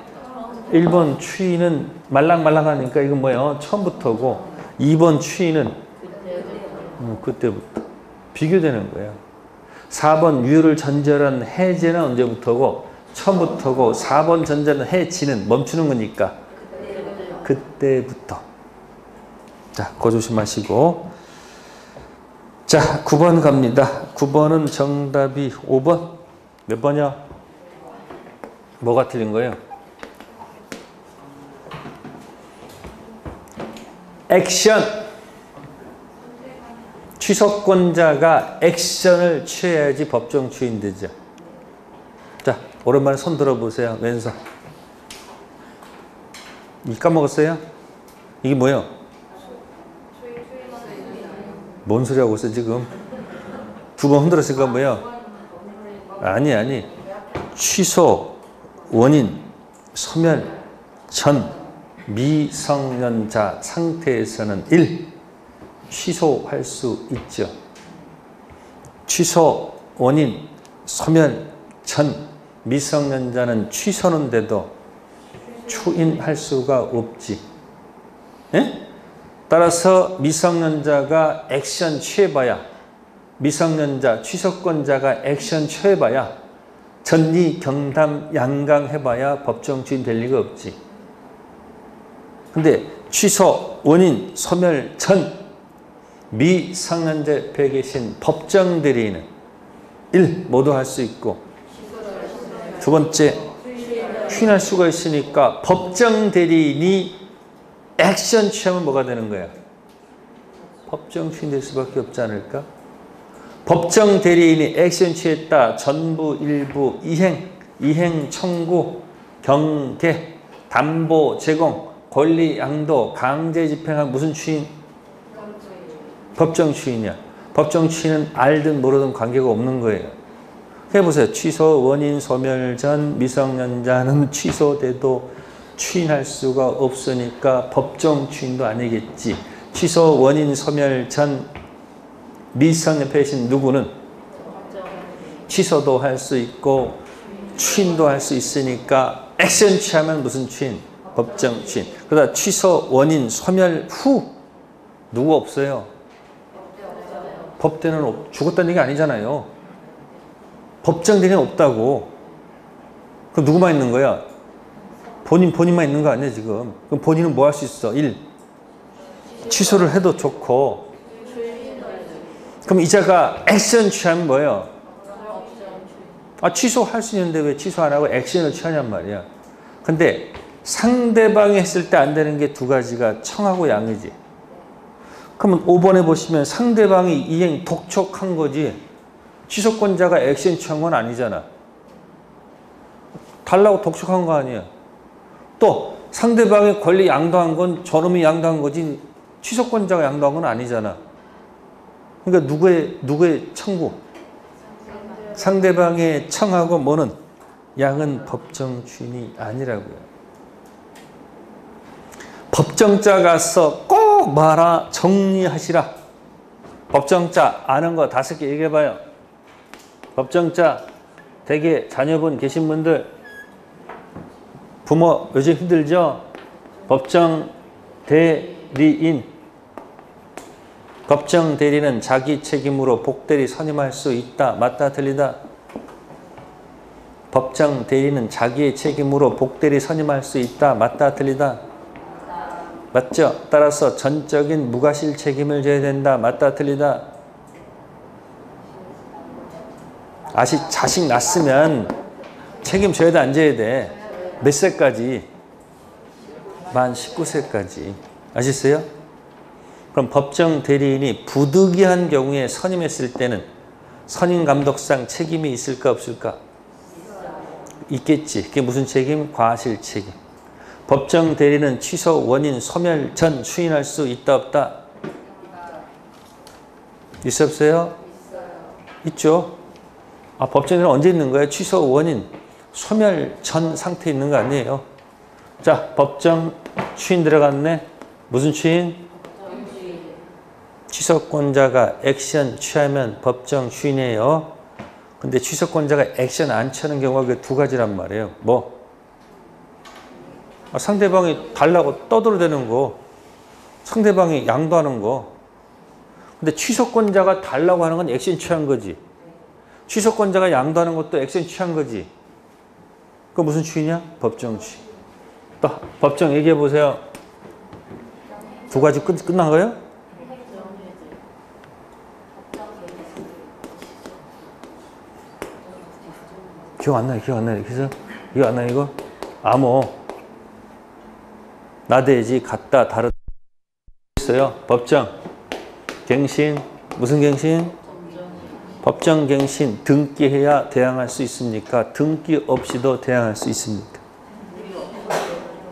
1번 추이는 말랑말랑하니까 이건 뭐예요? 처음부터고 2번 추이는 그때부터. 비교되는 거예요. 4번 유효를 전제로 한 해제는 언제부터고 처음부터고 4번 전제는 해지는 멈추는 거니까 그때부터. 자, 그거 조심하시고. 자, 9번 갑니다. 9번은 정답이 5번. 몇 번이야? 뭐가 틀린 거예요? 액션. 취소권자가 액션을 취해야지 법정 추인되죠. 자, 오랜만에 손 들어보세요. 왼손. 이 까먹었어요? 이게 뭐예요? 뭔 소리 하고 있어 지금? 2번 흔들었으니까 뭐예요? 아니. 취소, 원인, 소멸, 전, 미성년자 상태에서는 1. 취소할 수 있죠. 취소, 원인, 소멸, 전, 미성년자는 취소는 돼도 추인할 수가 없지. 예? 따라서 미성년자가 액션 취해봐야, 미성년자 취소권자가 액션 취해봐야, 전리 경담 양강 해봐야 법정 주인 될 리가 없지. 근데 취소 원인 소멸 전 미성년자 옆에 계신 법정 대리인은 1. 모두 할 수 있고, 두 번째 추인할 수가 있으니까 법정 대리인이 액션 취하면 뭐가 되는 거야? 법정 추인 될 수밖에 없지 않을까? 법정 대리인이 액션 취했다. 전부 일부 이행 청구 경계 담보 제공 권리 양도 강제 집행한 무슨 추인? 법정 추인이야. 법정 추인은 알든 모르든 관계가 없는 거예요. 해보세요. 취소 원인 소멸 전 미성년자는 취소돼도 추인할 수가 없으니까 법정 추인도 아니겠지. 취소 원인 소멸 전 미성년 배신 누구는 취소도 할 수 있고 추인도 할 수 있으니까 액션 취하면 무슨 추인? 법정 추인. 그러다 취소 원인 소멸 후 누구 없어요? 법대는 죽었다는 얘기 아니잖아요. 법정 대리는 없다고. 그럼 누구만 있는 거야? 본인만 있는 거 아니야 지금. 그럼 본인은 뭐 할 수 있어? 1. 취소를 해도 좋고. 그럼 이자가 액션 취하면 뭐예요? 취소할 수 있는데 왜 취소 안 하고 액션을 취하냔 말이야. 근데 상대방이 했을 때 안 되는 게 두 가지가 청하고 양이지. 그러면 5번에 보시면 상대방이 이행 독촉한 거지 취소권자가 액션 취한 건 아니잖아. 달라고 독촉한 거 아니야. 또 상대방의 권리 양도한 건 저놈이 양도한 거지 취소권자가 양도한 건 아니잖아. 그러니까 누구의 청구? 상대방의 청하고 뭐는 양은 법정 주인이 아니라고요. 법정자 가서 꼭 말아 정리하시라. 법정자 아는 거 5개 얘기해봐요. 법정자 대개 자녀분 계신 분들 부모 요즘 힘들죠? 법정 대리인. 법정 대리는 자기 책임으로 복대리 선임할 수 있다. 맞다 틀리다? 법정 대리는 자기의 책임으로 복대리 선임할 수 있다. 맞다 틀리다? 맞죠? 따라서 전적인 무과실 책임을 져야 된다. 맞다 틀리다? 자식 낳았으면 책임져야 돼 안 져야 돼? 몇 세까지? 만 19세까지. 아시겠어요? 그럼 법정 대리인이 부득이한 경우에 선임했을 때는 선임감독상 책임이 있을까 없을까? 있겠지. 그게 무슨 책임? 과실 책임. 법정 대리는 취소 원인 소멸 전 추인할 수 있다 없다? 있어 없어요? 있죠. 법정 대리는 언제 있는 거예요? 취소 원인 소멸 전 상태에 있는 거 아니에요? 자, 법정 추인 들어갔네. 무슨 추인? 취소권자가 액션 취하면 법정 추인이에요. 근데 취소권자가 액션 안 취하는 경우가 두 가지란 말이에요. 뭐? 상대방이 달라고 떠들어대는 거. 상대방이 양도하는 거. 근데 취소권자가 달라고 하는 건 액션 취한 거지. 취소권자가 양도하는 것도 액션 취한 거지. 그거 무슨 추인이야? 법정 추인. 또 법정 얘기해 보세요. 두 가지 끝난 거예요? 기억 안 나요? 그래서 이거 안 나요? 이거? 암호 나대지 같다 다르다 있어요. 법정 갱신 무슨 갱신? 법정 갱신 등기해야 대항할 수 있습니까? 등기 없이도 대항할 수 있습니까?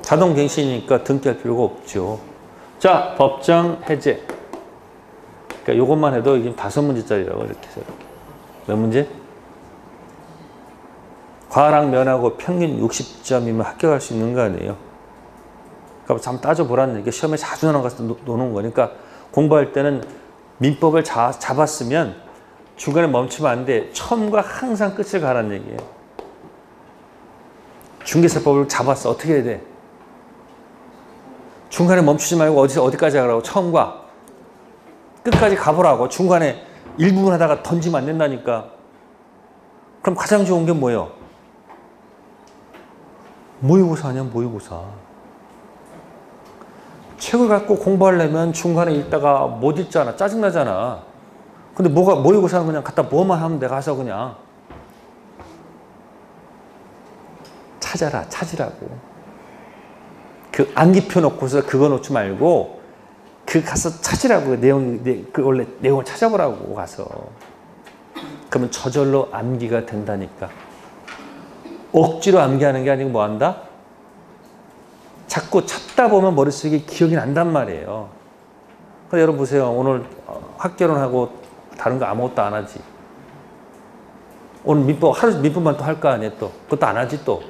자동 갱신이니까 등기할 필요가 없죠. 자, 법정 해제. 그러니까 이것만 해도 이게 5문제짜리라고 이렇게 해서. 몇 문제? 과락 면하고 평균 60점이면 합격할 수 있는 거 아니에요. 그러니까 한번 따져보라는 얘기. 시험에 자주 나가서 노는 거니까 공부할 때는 민법을 잡았으면 중간에 멈추면 안 돼. 처음과 항상 끝을 가라는 얘기예요. 중개사법을 잡았어. 어떻게 해야 돼? 중간에 멈추지 말고 어디까지 가라고. 처음과 끝까지 가보라고. 중간에 일부분 하다가 던지면 안 된다니까. 그럼 가장 좋은 게 뭐예요? 모의고사 아니야, 모의고사. 책을 갖고 공부하려면 중간에 읽다가 못 읽잖아. 짜증나잖아. 근데 모의고사는 그냥 갖다 뭐만 하면 돼. 가서 그냥. 찾으라고. 그 암기표 놓고서 그거 놓지 말고 그 가서 찾으라고. 원래 내용을 찾아보라고 가서. 그러면 저절로 암기가 된다니까. 억지로 암기하는 게 아니고 뭐 한다? 자꾸 찾다 보면 머릿속에 기억이 난단 말이에요. 근데 여러분 보세요. 오늘 학개론하고 다른 거 아무것도 안 하지. 오늘 민법, 하루 민법만 또 할 거 아니에요, 또. 그것도 안 하지, 또.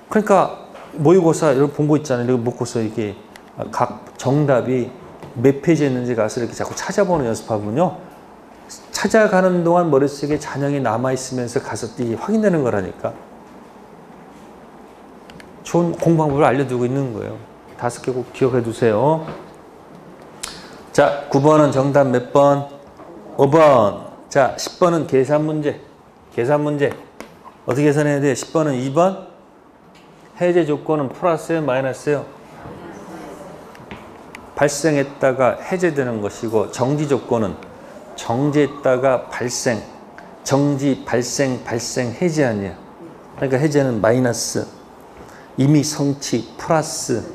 그러니까, 모의고사, 여러분 본 거 있잖아요. 이렇게 묶고서 이게 각 정답이 몇 페이지에 있는지 가서 이렇게 자꾸 찾아보는 연습하면요. 찾아가는 동안 머릿속에 잔영이 남아있으면서 가서 이게 확인되는 거라니까. 좋은 공부 방법을 알려두고 있는 거예요. 5개 꼭 기억해 두세요. 자, 9번은 정답 몇 번? 5번. 자, 10번은 계산 문제. 계산 문제. 어떻게 계산해야 돼? 10번은 2번. 해제 조건은 플러스예요, 마이너스예요? 발생했다가 해제되는 것이고, 정지 조건은 정지했다가 발생. 정지, 발생, 해제 아니야. 그러니까 해제는 마이너스. 이미 성취 플러스.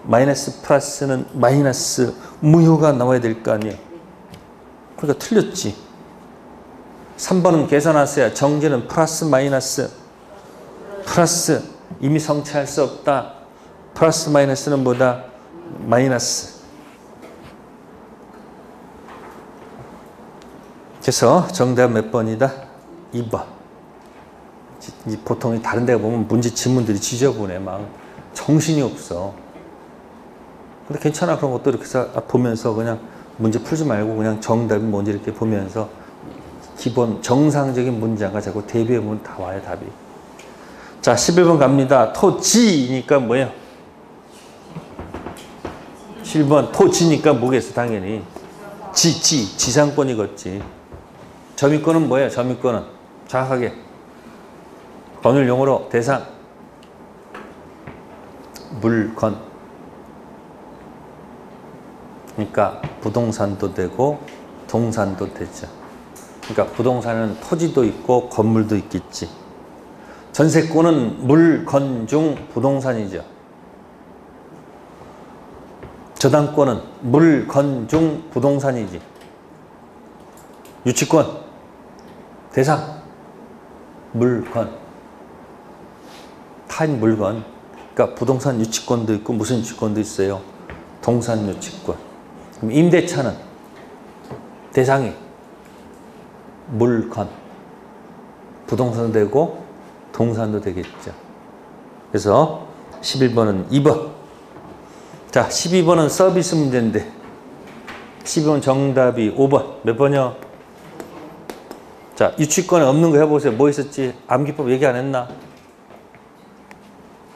마이너스 플러스는 마이너스. 무효가 나와야 될 거 아니에요. 그러니까 틀렸지. 3번은 계산하세요. 정지는 플러스 마이너스. 플러스. 이미 성취할 수 없다. 플러스 마이너스는 뭐다? 마이너스. 그래서 정답 몇 번이다? 2번. 보통 다른 데 보면 문제 지문들이 지저분해. 막 정신이 없어. 근데 괜찮아. 그런 것도 이렇게 보면서 그냥 문제 풀지 말고 그냥 정답이 뭔지 이렇게 보면서 기본 정상적인 문장과 자꾸 대비해보면 다 와요, 답이. 자, 11번 갑니다. 토지니까 뭐예요? 7번 토지니까 뭐겠어, 당연히. 지상권이겠지. 점유권은 뭐예요? 점유권은 정확하게 번을 용어로 대상 물건. 그러니까 부동산도 되고 동산도 되죠. 그러니까 부동산은 토지도 있고 건물도 있겠지. 전세권은 물건 중 부동산이죠. 저당권은 물건 중 부동산이지. 유치권, 대상, 물건, 타인 물건. 그러니까 부동산 유치권도 있고 무슨 유치권도 있어요. 동산 유치권. 그럼 임대차는 대상이 물건, 부동산도 되고 동산도 되겠죠. 그래서 11번은 2번. 자, 12번은 서비스 문제인데 12번 정답이 5번. 몇 번이요? 자, 유치권에 없는 거 해보세요. 뭐 있었지? 암기법 얘기 안 했나?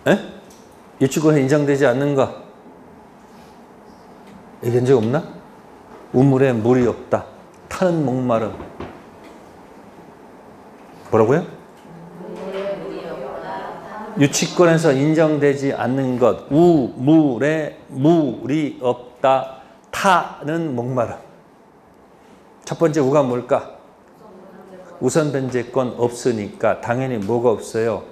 에? 유치권에 인정되지 않는 거 얘기한 적 없나? 우물에 물이 없다. 타는 목마름. 뭐라고요? 유치권에서 인정되지 않는 것. 우물에 물이 없다. 타는 목마름. 첫 번째 우가 뭘까? 우선 변제권 없으니까 당연히 뭐가 없어요?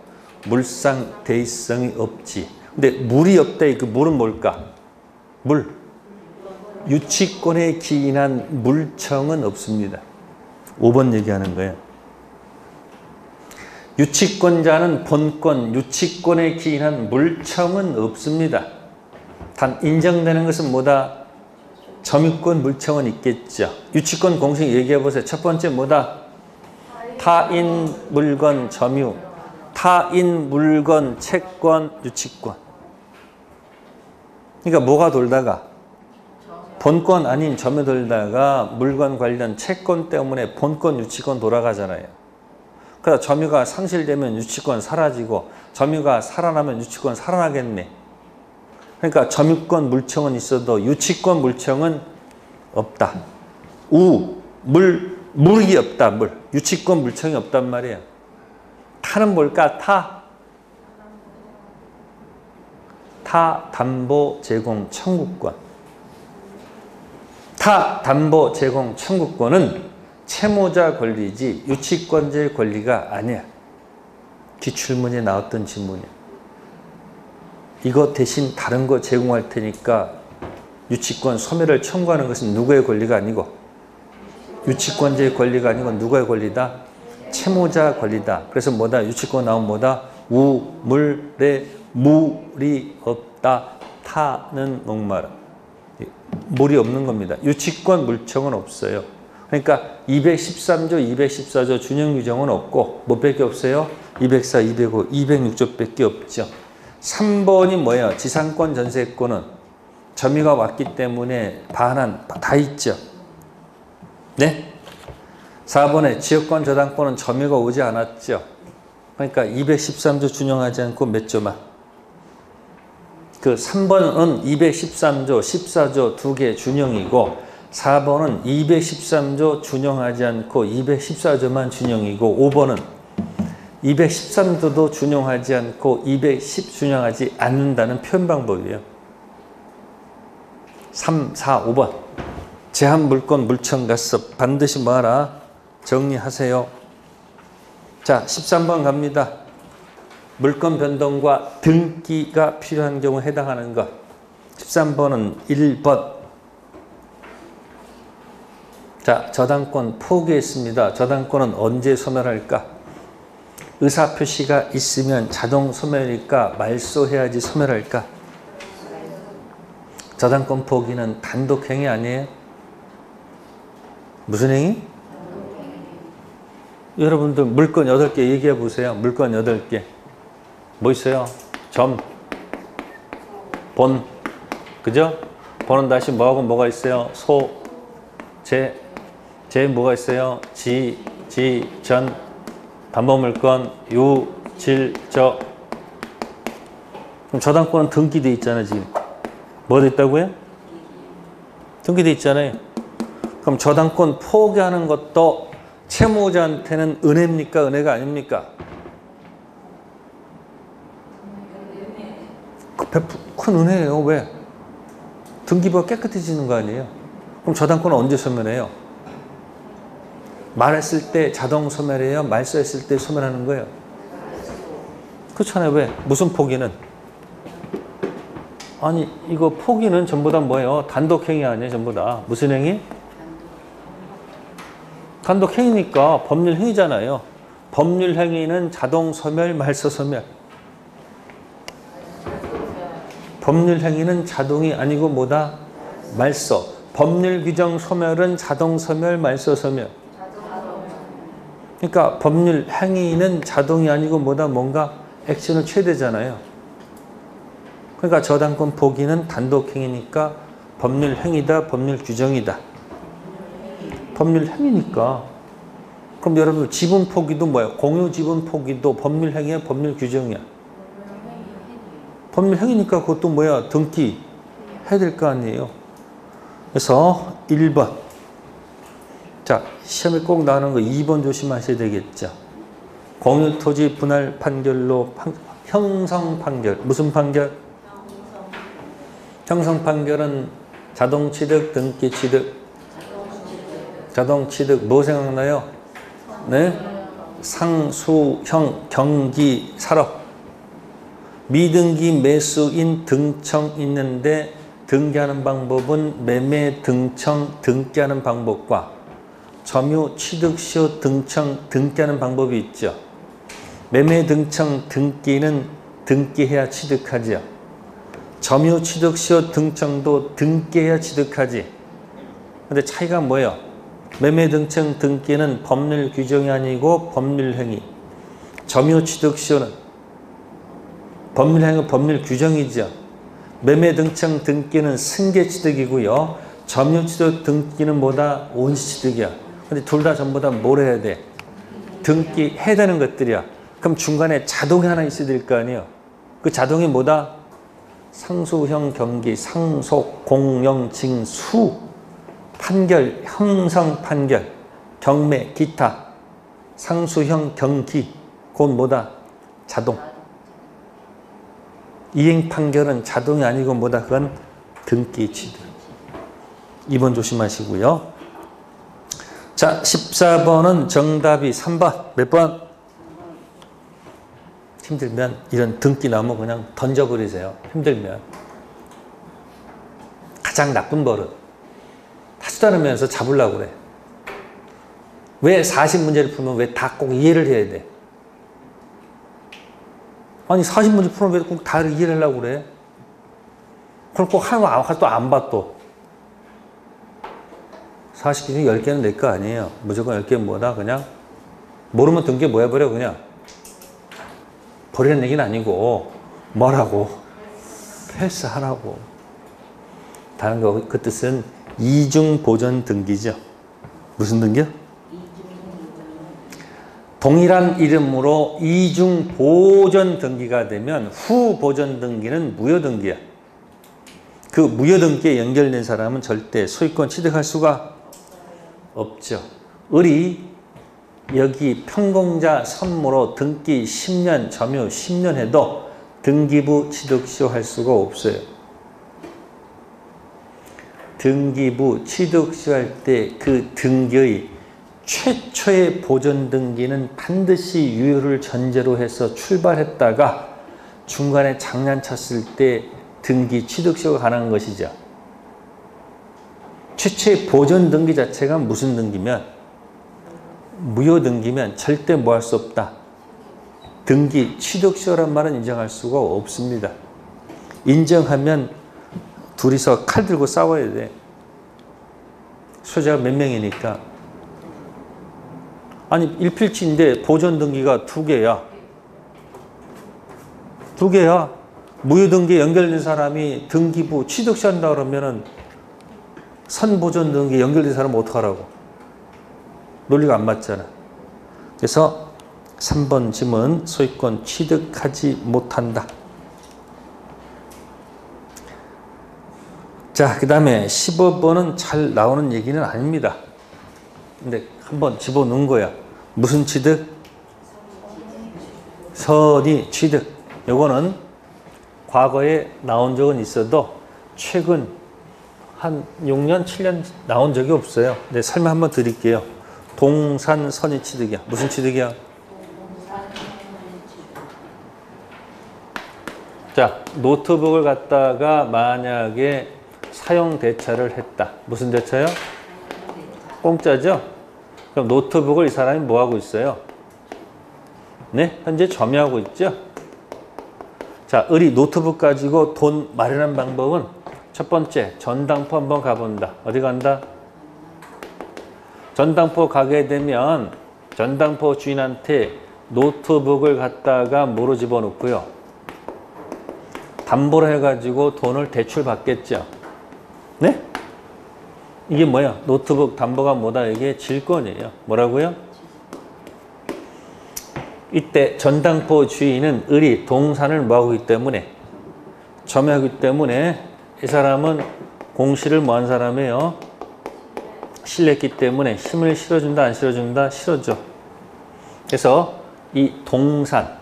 물상 대의성이 없지. 근데 물이 없다. 그 물은 뭘까? 물. 유치권에 기인한 물청은 없습니다. 5번 얘기하는 거예요. 유치권자는 본권, 유치권에 기인한 물청은 없습니다. 단 인정되는 것은 뭐다? 점유권, 물청은 있겠죠. 유치권 공식 얘기해 보세요. 첫 번째 뭐다? 타인 물건 점유, 타인 물건 채권, 유치권. 그러니까 뭐가 돌다가? 본권 아닌 점유 돌다가 물건 관련 채권 때문에 본권, 유치권 돌아가잖아요. 그러다 점유가 상실되면 유치권 사라지고 점유가 살아나면 유치권 살아나겠네. 그러니까 점유권 물청은 있어도 유치권 물청은 없다. 물이 없다. 유치권 물청이 없단 말이에요. 타는 뭘까? 타 담보 제공 청구권. 타 담보 제공 청구권은 채무자 권리지 유치권자의 권리가 아니야. 기출문에 나왔던 질문이야. 이거 대신 다른 거 제공할 테니까 유치권 소멸을 청구하는 것은 누구의 권리가 아니고 유치권자의 권리가 아니고 누구의 권리다? 채무자 권리다. 그래서 뭐다? 유치권 나오면 뭐다? 물에 물이 없다. 타는 목마름. 물이 없는 겁니다. 유치권 물청은 없어요. 그러니까 213조, 214조 준용 규정은 없고 뭐밖에 없어요? 204, 205, 206조밖에 없죠. 3번이 뭐예요? 지상권, 전세권은 점유가 왔기 때문에 반환 다 있죠. 네? 4번에 지역권, 저당권은 점유가 오지 않았죠. 그러니까 213조 준용하지 않고 몇 조만? 그 3번은 213조, 14조 두 개 준용이고 4번은 213조 준용하지 않고 214조만 준용이고 5번은 213조도 준용하지 않고 210 준용하지 않는다는 표현 방법이에요. 3, 4, 5번 제한물권 물청가섭 반드시 뭐하라? 정리하세요. 자, 13번 갑니다. 물권 변동과 등기가 필요한 경우 해당하는 것. 13번은 1번. 자, 저당권 포기했습니다. 저당권은 언제 소멸할까? 의사표시가 있으면 자동 소멸일까? 말소해야지 소멸할까? 저당권 포기는 단독행위 아니에요? 무슨 행위? 여러분들 물권 8개 얘기해 보세요. 물권 8개. 뭐 있어요? 점, 본, 그죠? 본은 다시 뭐하고 뭐가 있어요? 소, 제 뭐가 있어요? 지, 전, 담보물권, 유, 질, 저. 그럼 저당권은 등기돼 있잖아요, 지금. 뭐 돼 있다고요? 등기돼 있잖아요. 그럼 저당권 포기하는 것도 채무자한테는 은혜입니까? 은혜가 아닙니까? 큰 은혜예요. 왜? 등기부가 깨끗해지는 거 아니에요? 그럼 저당권은 언제 소멸해요? 말했을 때 자동 소멸해요? 말소했을 때 소멸하는 거예요? 그렇잖아요. 왜? 무슨 포기는? 아니 이거 포기는 전부 다 뭐예요? 단독행위 아니에요? 전부 다. 무슨 행위? 단독행위니까 법률행위잖아요. 법률행위는 자동 소멸, 말소 소멸. 법률행위는 자동이 아니고 뭐다? 말소. 법률규정 소멸은 자동 소멸, 말소 소멸. 그러니까 법률행위는 자동이 아니고 뭐다? 뭔가 액션을 취해되잖아요. 그러니까 저당권 포기는 단독행위니까 법률행위다, 법률규정이다. 법률행위니까. 그럼 여러분 지분 포기도 뭐야? 공유 지분 포기도 법률행위야, 법률규정이야? 법률행위니까 그것도 뭐야? 등기 해야 될 거 아니에요. 그래서 1번. 자, 시험에 꼭 나오는 거 2번 조심하셔야 되겠죠. 공유토지 분할 판결로 형성 판결. 무슨 판결? 형성 판결은 자동취득, 등기취득. 자동취득 뭐 생각나요? 네? 상수형 경기 살업. 미등기 매수인 등청 있는데 등기하는 방법은 매매 등청 등기하는 방법과 점유 취득시효 등청 등기하는 방법이 있죠. 매매 등청 등기는 등기해야 취득하죠. 점유 취득시효 등청도 등기해야 취득하지. 근데 차이가 뭐예요? 매매 등청 등기는 법률 규정이 아니고 법률 행위. 점유 취득시효는 법률 행위, 법률 규정이죠. 매매 등청 등기는 승계 취득이고요. 점유 취득 등기는 뭐다? 온시 취득이야. 근데 둘 다 전부 다 뭘 해야 돼? 등기 해야 되는 것들이야. 그럼 중간에 자동이 하나 있어야 될 거 아니에요. 그 자동이 뭐다? 상수형 경기, 상속, 공영, 징수, 판결, 형성 판결, 경매, 기타, 상수형 경기, 그건 뭐다? 자동. 이행 판결은 자동이 아니고 뭐다? 그건 등기 취득. 2번 조심하시고요. 자, 14번은 정답이 3번. 몇 번? 힘들면 이런 등기 나오면 그냥 던져버리세요. 힘들면. 가장 나쁜 버릇. 하지도 않으면서 잡으려고 그래. 왜 40문제를 풀면 왜 다 꼭 이해를 해야 돼? 아니 40문제 풀면 왜 꼭 다 이해를 하려고 그래? 그럼 꼭 하나도 안 봐 또. 40개 중에 10개는 내 거 아니에요. 무조건 10개는 뭐다? 그냥 모르면 등기 뭐 해버려 그냥. 버리는 얘기는 아니고 뭐라고? 패스하라고. 다른 거 그 뜻은 이중 보전 등기죠. 무슨 등기요? 동일한 이름으로 이중 보전 등기가 되면 후 보전 등기는 무효 등기야. 그 무효 등기에 연결된 사람은 절대 소유권 취득할 수가 없죠. 을이 여기 평공자 선모로 등기 10년, 점유 10년 해도 등기부 취득시효 할 수가 없어요. 등기부 취득시효 할 때 그 등기의 최초의 보전 등기는 반드시 유효를 전제로 해서 출발했다가 중간에 장난쳤을 때 등기 취득시효가 가능한 것이죠. 최초의 보전 등기 자체가 무슨 등기면 무효 등기면 절대 뭐 할 수 없다. 등기 취득시효란 말은 인정할 수가 없습니다. 인정하면 둘이서 칼 들고 싸워야 돼. 수요자가 몇 명이니까. 아니 일필치인데 보전 등기가 2개야. 2개야. 무효 등기에 연결된 사람이 등기부 취득시 한다 그러면은 선보전 등기에 연결된 사람은 어떡하라고. 논리가 안 맞잖아. 그래서 3번 질문 소유권 취득하지 못한다. 자, 그 다음에 15번은 잘 나오는 얘기는 아닙니다. 근데 한번 집어넣은 거야. 무슨 취득? 선의 취득. 요거는 과거에 나온 적은 있어도 최근 한 6년, 7년 나온 적이 없어요. 네, 설명 한번 드릴게요. 동산 선의 취득이야. 무슨 취득이야? 자, 노트북을 갖다가 만약에 사용 대차를 했다. 무슨 대차요? 공짜죠? 그럼 노트북을 이 사람이 뭐 하고 있어요? 네, 현재 점유하고 있죠? 자, 을이 노트북 가지고 돈 마련한 방법은 첫 번째, 전당포 한번 가본다. 어디 간다? 전당포 가게 되면 전당포 주인한테 노트북을 갖다가 뭐로 집어넣고요? 담보로 해가지고 돈을 대출 받겠죠. 네? 이게 뭐야? 노트북 담보가 뭐다? 이게 질권이에요. 뭐라고요? 이때 전당포 주인은 을이 동산을 뭐하고 있기 때문에 점유하기 때문에 이 사람은 공시를 뭐한 사람이에요? 실냈기 때문에 힘을 실어준다 안 실어준다? 실어줘. 그래서 이 동산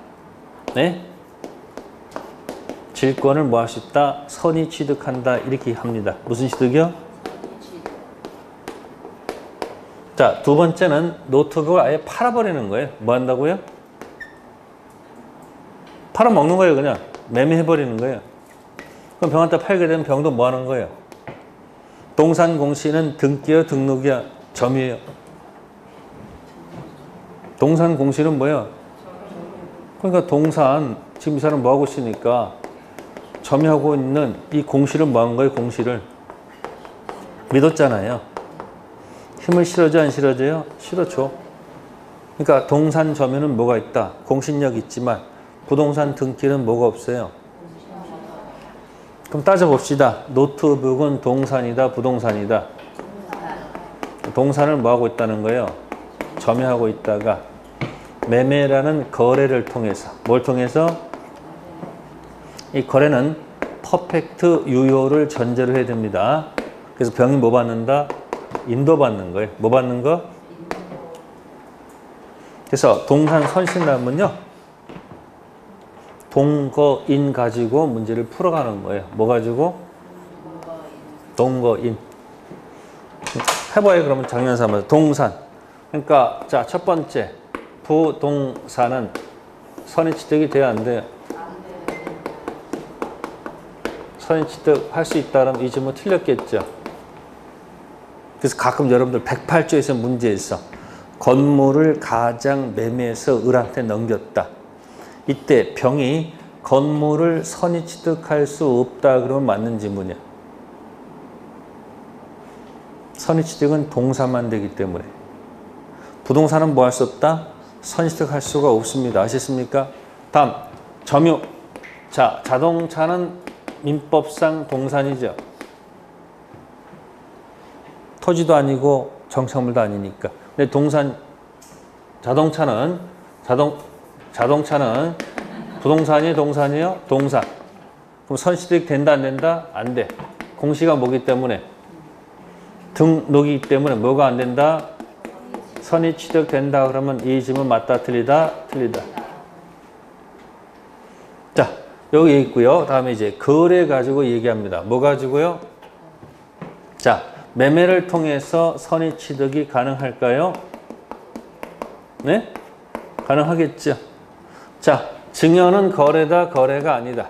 네? 질권을 뭐 할 수 있다? 선의 취득한다 이렇게 합니다. 무슨 취득이요? 자, 두 번째는 노트북을 아예 팔아버리는 거예요. 뭐 한다고요? 팔아먹는 거예요. 그냥 매매해버리는 거예요. 그럼 병한테 팔게 되면 병도 뭐 하는 거예요? 동산 공시는 등기야 등록이야 점유예요. 동산 공시는 뭐야? 그러니까 동산 지금 이 사람 뭐 하고 있으니까 점유하고 있는 이 공시를 뭐 한 거예요? 공시를 믿었잖아요. 힘을 실어줘 안 실어줘요? 실어줘. 그러니까 동산 점유는 뭐가 있다? 공신력 있지만 부동산 등기는 뭐가 없어요? 그럼 따져봅시다. 노트북은 동산이다 부동산이다? 동산을 뭐 하고 있다는 거예요? 점유하고 있다가 매매라는 거래를 통해서 뭘 통해서? 이 거래는 퍼펙트 유효를 전제로 해야 됩니다. 그래서 병이 뭐 받는다? 인도 받는 거예요. 뭐 받는 거? 그래서 동산 선신남은요, 동거인 가지고 문제를 풀어가는 거예요. 뭐 가지고? 동거인. 해봐요. 그러면 장면 삼아서 동산. 그러니까 자, 첫 번째 부동산은 선의취득이 돼야 안 돼요? 선의취득 할 수 있다 그러면 이 질문 틀렸겠죠. 그래서 가끔 여러분들 108조에서 문제 있어. 건물을 가장 매매해서 을한테 넘겼다. 이때 병이 건물을 선의취득할 수 없다 그러면 맞는 질문이야. 선의취득은 동사만 되기 때문에. 부동산은 뭐 할 수 없다? 선의취득할 수가 없습니다. 아시겠습니까? 다음 점유. 자, 자동차는 민법상 동산이죠. 토지도 아니고 정착물도 아니니까. 근데 자동차는 부동산이에요, 동산이에요? 동산. 그럼 선취득 된다, 안 된다? 안 돼. 공시가 뭐기 때문에? 등록이기 때문에 뭐가 안 된다? 선이 취득된다. 그러면 이 질문 맞다, 틀리다? 틀리다. 자, 여기 있고요. 다음에 이제 거래 가지고 얘기합니다. 뭐 가지고요? 자, 매매를 통해서 선의 취득이 가능할까요? 네? 가능하겠죠. 자, 증여는 거래다, 거래가 아니다.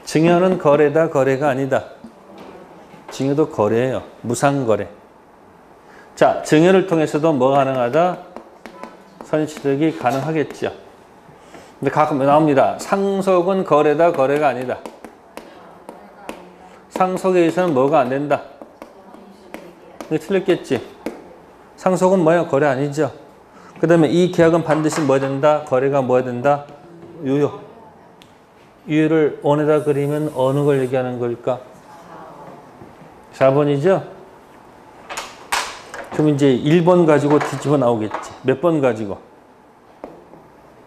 증여는 거래다, 거래가 아니다. 증여도 거래예요. 무상거래. 자, 증여를 통해서도 뭐 가능하다? 선의 취득이 가능하겠죠. 근데 가끔 나옵니다. 상속은 거래다, 거래가 아니다. 상속에 의해서는 뭐가 안 된다? 이게 틀렸겠지. 상속은 뭐야? 거래 아니죠. 그 다음에 이 계약은 반드시 뭐 된다? 거래가 뭐 된다? 유효. 유효를 원에다 그리면 어느 걸 얘기하는 걸까? 4번이죠? 그럼 이제 1번 가지고 뒤집어 나오겠지. 몇 번 가지고?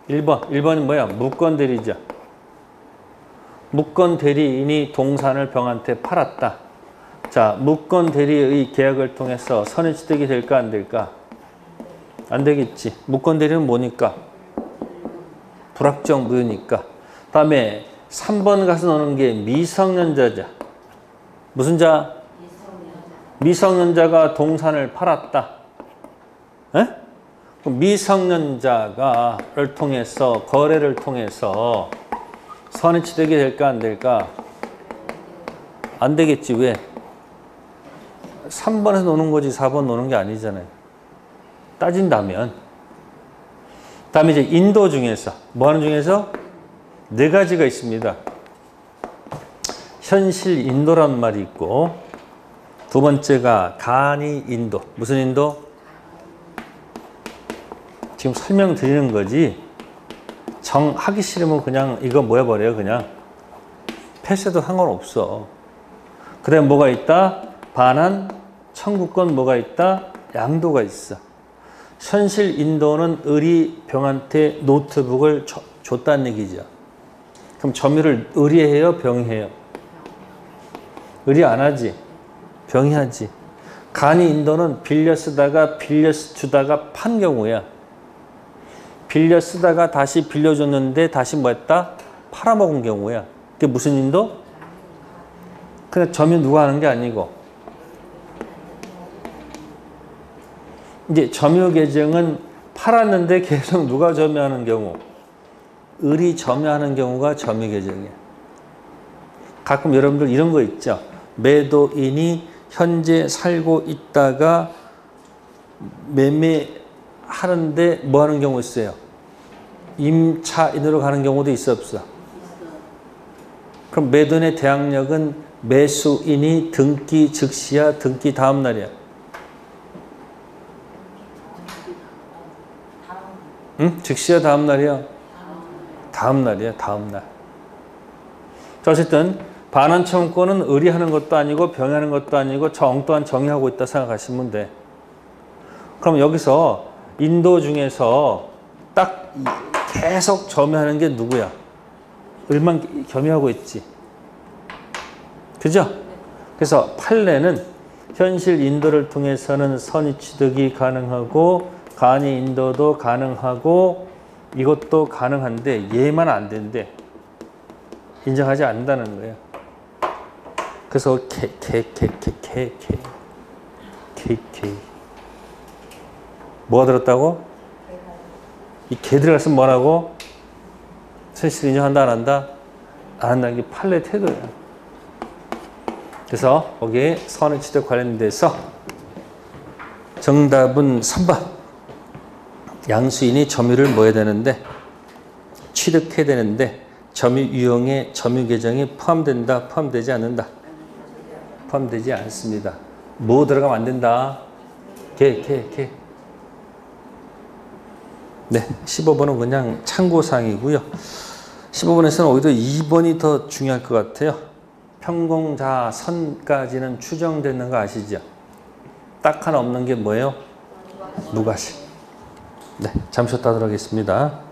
1번. 1번이 뭐야? 무건대리죠. 무건대리인이 동산을 병한테 팔았다. 자, 무건대리의 계약을 통해서 선의취득이 될까 안 될까? 안 되겠지. 무건대리는 뭐니까? 불확정 무효니까. 다음에 3번 가서 나오는 게 미성년자자. 무슨 자? 미성년자가 동산을 팔았다. 에? 미성년자가를 통해서 거래를 통해서 선의취득이 될까 안 될까? 안 되겠지. 왜? 3번에서 노는 거지 4번 노는 게 아니잖아요. 따진다면. 다음에 이제 인도 중에서 뭐 하는 중에서 네 가지가 있습니다. 현실 인도란 말이 있고, 두 번째가 간이 인도. 무슨 인도? 지금 설명드리는 거지. 하기 싫으면 그냥 이거 뭐 해버려요. 그냥 패스해도 상관없어. 그 다음에 뭐가 있다? 반환, 청구권 뭐가 있다? 양도가 있어. 현실 인도는 을이 병한테 노트북을 줬다는 얘기죠. 그럼 점유를 을이 해요? 병이 해요? 을이 안 하지. 병이 하지. 간이 인도는 빌려 쓰다가 빌려 주다가 판 경우야. 빌려 쓰다가 다시 빌려줬는데 다시 뭐 했다? 팔아먹은 경우야. 그게 무슨 인도? 그냥 점유 누가 하는 게 아니고. 이제 점유 계정은 팔았는데 계속 누가 점유하는 경우? 을이 점유하는 경우가 점유 계정이야. 가끔 여러분들 이런 거 있죠. 매도인이 현재 살고 있다가 매매하는데 뭐 하는 경우 있어요? 임차인으로 가는 경우도 있어 없어? 그럼 매도인의 대항력은 매수인이 등기 즉시야, 등기 다음 날이야? 응? 즉시야, 다음 날이야? 다음 날이야, 다음 날. 자, 어쨌든 반환 청구권은 을이 하는 것도 아니고 병이 하는 것도 아니고 저 엉뚱한 정의하고 있다 생각하시면 돼. 그럼 여기서 인도 중에서 딱 계속 점유하는 게 누구야? 을만 겸유하고 있지. 그죠? 그래서 판례는 현실 인도를 통해서는 선의 취득이 가능하고 간이 인도도 가능하고 이것도 가능한데 얘만 안 된대. 인정하지 않는다는 거예요. 그래서 뭐가 들었다고? 이 개 들어갔으면 뭐라고? 현실 인정한다 안 한다? 안 한다는 게 판례 태도야. 그래서 거기에 선의 취득 관련돼서 정답은 3번. 양수인이 점유를 뭐 해야 되는데 취득해야 되는데 점유 유형에 점유 계정이 포함된다, 포함되지 않는다? 포함되지 않습니다. 뭐 들어가면 안 된다? 개. 네, 15번은 그냥 참고사항이고요. 15번에서는 오히려 2번이 더 중요할 것 같아요. 평공자선까지는 추정되는 거 아시죠? 딱 하나 없는 게 뭐예요? 무과실. 네, 잠시 후에 하도록 하겠습니다.